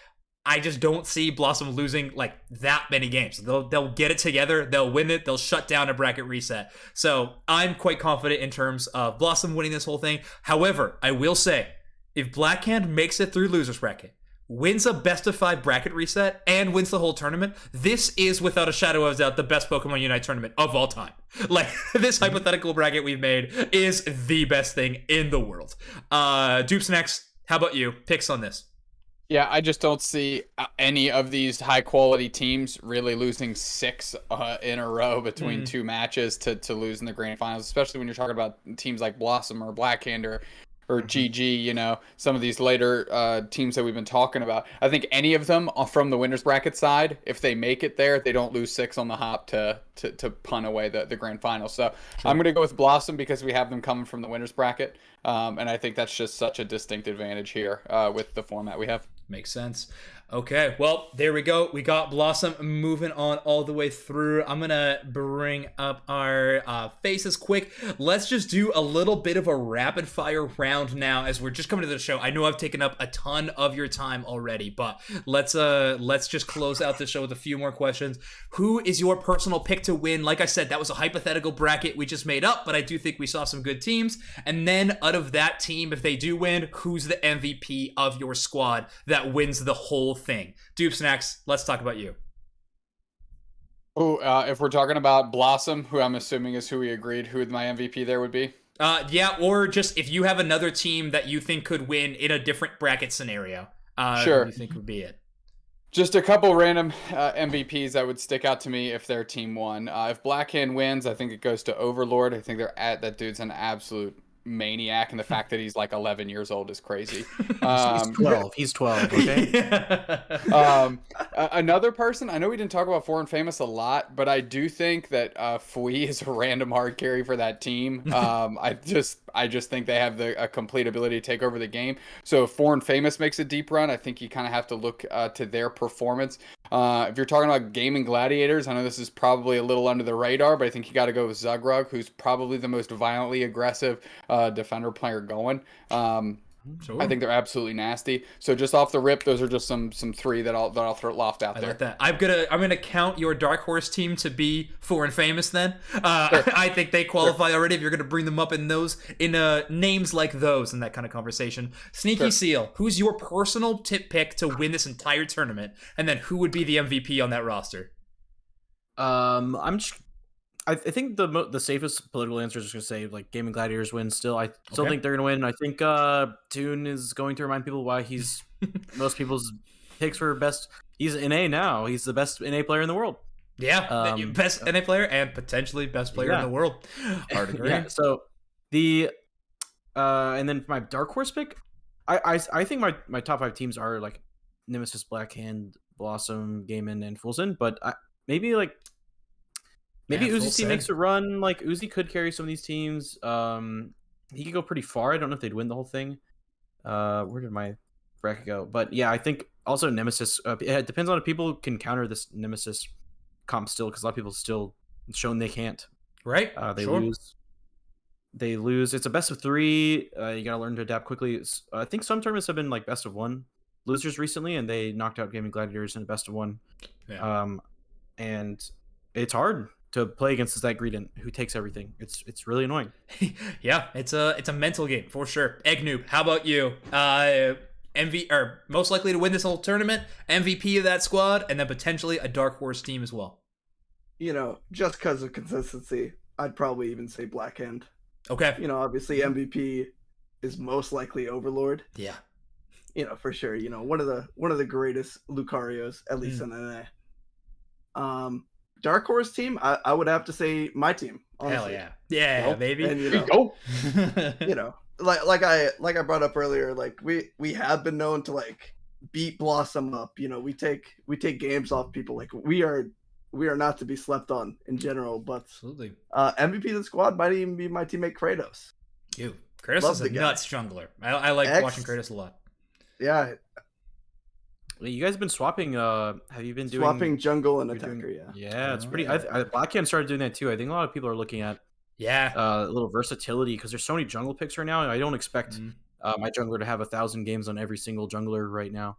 I just don't see Blossom losing like that many games. They'll get it together, they'll win it, they'll shut down a bracket reset. So I'm quite confident in terms of Blossom winning this whole thing. However, I will say, if Blackhand makes it through losers bracket, wins a best of 5 bracket reset, and wins the whole tournament, this is without a shadow of a doubt the best Pokemon Unite tournament of all time. Like, this hypothetical bracket we've made is the best thing in the world. doobsnax, how about you? Picks on this. Yeah, I just don't see any of these high-quality teams really losing 6 in a row between 2 matches to lose in the grand finals, especially when you're talking about teams like Blossom or Blackhand or GG, some of these later teams that we've been talking about. I think any of them from the winners bracket side, if they make it there, they don't lose 6 on the hop to punt away the grand final. So I'm going to go with Blossom because we have them coming from the winners bracket. And I think that's just such a distinct advantage here with the format we have. Makes sense. Okay, well, there we go. We got Blossom moving on all the way through. I'm going to bring up our faces quick. Let's just do a little bit of a rapid fire round now as we're just coming to the show. I know I've taken up a ton of your time already, but let's just close out the show with a few more questions. Who is your personal pick to win? Like I said, that was a hypothetical bracket we just made up, but I do think we saw some good teams. And then out of that team, if they do win, who's the MVP of your squad that wins the whole thing? doobsnax, let's talk about you. If we're talking about Blossom, who I'm assuming is who we agreed, who my MVP there would be? Yeah, or just if you have another team that you think could win in a different bracket scenario, sure. Who do you think would be it? Just a couple random MVPs that would stick out to me if their team won. If Blackhand wins, I think it goes to Overlord. I think that dude's an absolute maniac, and the fact that he's like 11 years old is crazy. He's 12. Okay. Another person, I know we didn't talk about Foreign Famous a lot, but I do think that Fui is a random hard carry for that team. I just think they have a complete ability to take over the game. So if Foreign Famous makes a deep run, I think you kind of have to look to their performance. If you're talking about gaming gladiators, I know this is probably a little under the radar, but I think you got to go with Zugrug, who's probably the most violently aggressive defender player going. Sure. I think they're absolutely nasty. So just off the rip, those are just some 3 that I'll throw loft out there. I like that. I'm gonna count your dark horse team to be Foreign Famous then. Sure. I think they qualify already. If you're gonna bring them up in names like those in that kind of conversation. SneakySeal, who's your personal tip pick to win this entire tournament, and then who would be the MVP on that roster? I think the safest political answer is just going to say, like, Gaming Gladiators win still. I still think they're going to win. I think Toon is going to remind people why he's most people's picks for best. He's NA now. He's the best NA player in the world. Yeah, best NA player and potentially best player in the world. Hard to agree. Yeah, so and then my dark horse pick, I think my top 5 teams are, like, Nemesis, Blackhand, Blossom, Gaiman, and Fulson, but maybe Uzi makes a run. Like, Uzi could carry some of these teams. He could go pretty far. I don't know if they'd win the whole thing. Where did my bracket go? But yeah, I think also Nemesis. It depends on if people can counter this Nemesis comp still, because a lot of people still shown they can't. Right. They lose. they lose. It's a best of 3. You gotta learn to adapt quickly. I think some tournaments have been like best of 1 losers recently, and they knocked out Gaming Gladiators in a best of 1. Yeah. And it's hard to play against that Greedent who takes everything. It's really annoying. Yeah, it's a mental game for sure. Egg Noob, how about you? Or most likely to win this whole tournament, MVP of that squad, and then potentially a dark horse team as well. You know, just because of consistency, I'd probably even say Blackhand. Okay. You know, obviously MVP is most likely Overlord. Yeah. You know, for sure. You know, one of the greatest Lucarios, at least in NA. Dark horse team, I would have to say my team. Honestly. Hell yeah, yeah, baby. And, you know, like I brought up earlier, like we have been known to like beat Blossom up. You know, we take games off people. Like we are not to be slept on in general. But absolutely, MVP of the squad might even be my teammate Kratos. Kratos is a nuts jungler. I like watching Kratos a lot. Yeah. You guys have been swapping. Have you been swapping jungle and attacker? Yeah, it's pretty. Blackhand started doing that too. I think a lot of people are looking at a little versatility because there's so many jungle picks right now. And I don't expect my jungler to have 1,000 games on every single jungler right now.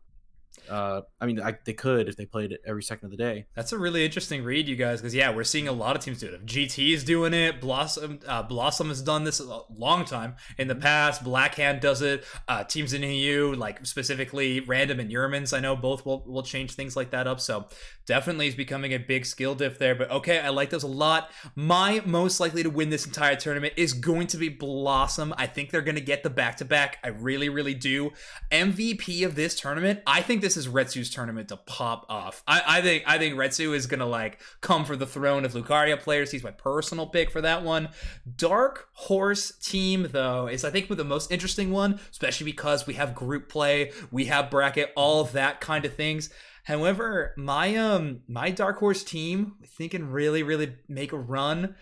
I mean, they could if they played it every second of the day. That's a really interesting read, you guys, because we're seeing a lot of teams do it. GT is doing it. Blossom has done this a long time in the past. Blackhand does it. Teams in EU, like specifically Random and Yermans, I know both will change things like that up. So definitely is becoming a big skill diff there. But okay, I like those a lot. My most likely to win this entire tournament is going to be Blossom. I think they're going to get the back-to-back. I really, really do. MVP of this tournament, I think this is Retsu's tournament to pop off. I think Retsu is gonna like come for the throne of Lucaria players. He's my personal pick for that one. Dark horse team though is I think the most interesting one, especially because we have group play, we have bracket, all of that kind of things. However, my dark horse team, I think can really make a run.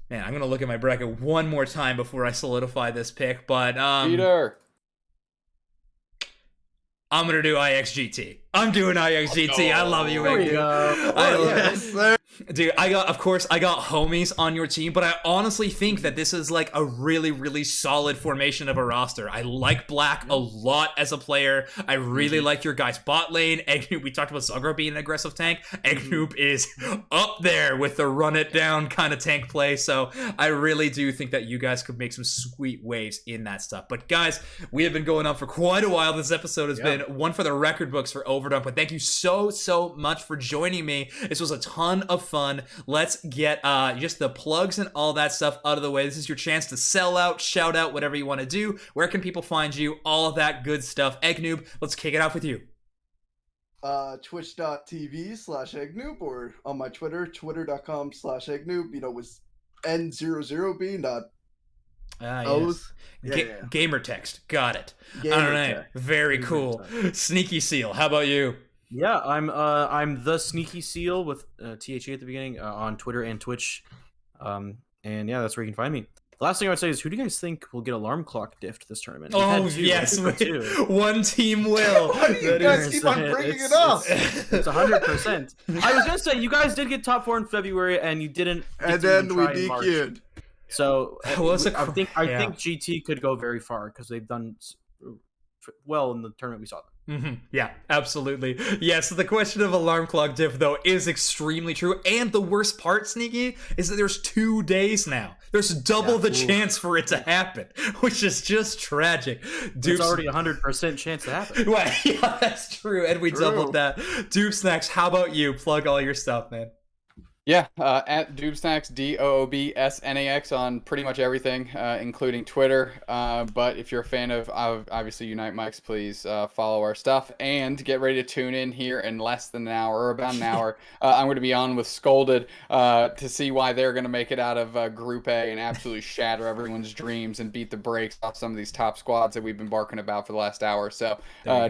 Man, I'm gonna look at my bracket one more time before I solidify this pick, but Peter. I'm gonna do IXGT. I'm doing IXGT. I love you, dude. Dude, I got homies on your team, but I honestly think that this is like a really solid formation of a roster. I like Black a lot as a player. I really like your guys' bot lane. Eggnoob, we talked about Zugro being an aggressive tank. Eggnoob is up there with the run it down kind of tank play. So I really do think that you guys could make some sweet waves in that stuff. But guys, we have been going on for quite a while. This episode has been one for the record books for Overdunk. But thank you so much for joining me. This was a ton of fun. Let's get just the plugs and all that stuff out of the way. This is your chance to sell out, shout out, whatever you want to do. Where can people find you? All of that good stuff. Eggnoob, let's kick it off with you. Twitch.tv/Eggnoob or on my Twitter, twitter.com/Eggnoob, you know, with N00B, not O's. Gamer text. Got it. I don't know. Very cool. SneakySeal, how about you? Yeah, I'm the SneakySeal with THA at the beginning on Twitter and Twitch. And yeah, that's where you can find me. The last thing I would say is, who do you guys think will get alarm clock diffed this tournament? Oh, yes. One team will. Why do you guys keep on bringing it up? It's 100%. I was going to say, you guys did get top 4 in February, and you didn't. And then we DQ'd. So I think GT could go very far because they've done well in the tournament we saw them. Yeah, absolutely. Yes, the question of alarm clock diff, though, is extremely true. And the worst part, Sneaky, is that there's 2 days now. There's double the chance for it to happen, which is just tragic. It's already 100% chance to happen. Well, yeah, that's true. And we doubled that. doobsnax, how about you? Plug all your stuff, man. Yeah, at doobsnax, DOOBSNAX on pretty much everything, including Twitter. But if you're a fan of obviously Unite Mics, please follow our stuff and get ready to tune in here in less than an hour, or about an hour. I'm going to be on with Scolded to see why they're going to make it out of Group A and absolutely shatter everyone's dreams and beat the brakes off some of these top squads that we've been barking about for the last hour. So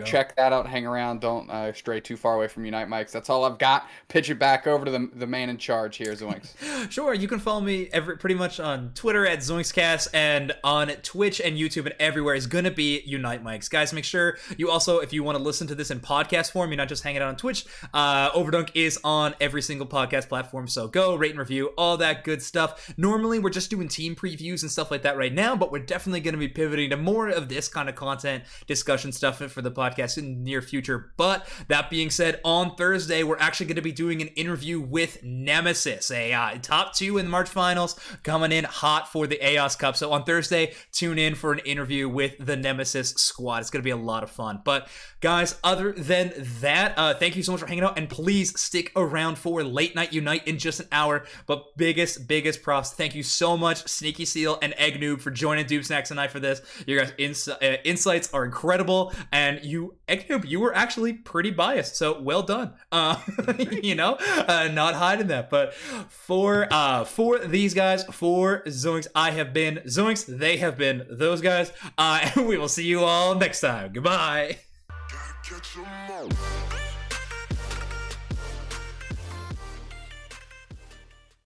check that out. Hang around. Don't stray too far away from Unite Mics. That's all I've got. Pitch it back over to the man in charge here, Zoinks. Sure, you can follow me pretty much on Twitter at ZoinksCast, and on Twitch and YouTube and everywhere is gonna be Unite Mics. Guys, make sure you also, if you want to listen to this in podcast form, you're not just hanging out on Twitch, Overdunk is on every single podcast platform, so go, rate and review, all that good stuff. Normally, we're just doing team previews and stuff like that right now, but we're definitely gonna be pivoting to more of this kind of content, discussion stuff for the podcast in the near future. But that being said, on Thursday, we're actually gonna be doing an interview with Nemesis, a top 2 in the March finals, coming in hot for the Aeos Cup. So on Thursday, tune in for an interview with the Nemesis squad. It's going to be a lot of fun. But guys, other than that, thank you so much for hanging out, and please stick around for Late Night Unite in just an hour. But biggest props. Thank you so much, SneakySeal and Egg Noob, for joining doobsnax tonight for this. Your guys' insights are incredible, and Egg Noob, you were actually pretty biased, so well done. Not hiding that. But for these guys, for Zoinks, I have been Zoinks, they have been those guys, and we will see you all next time. Goodbye.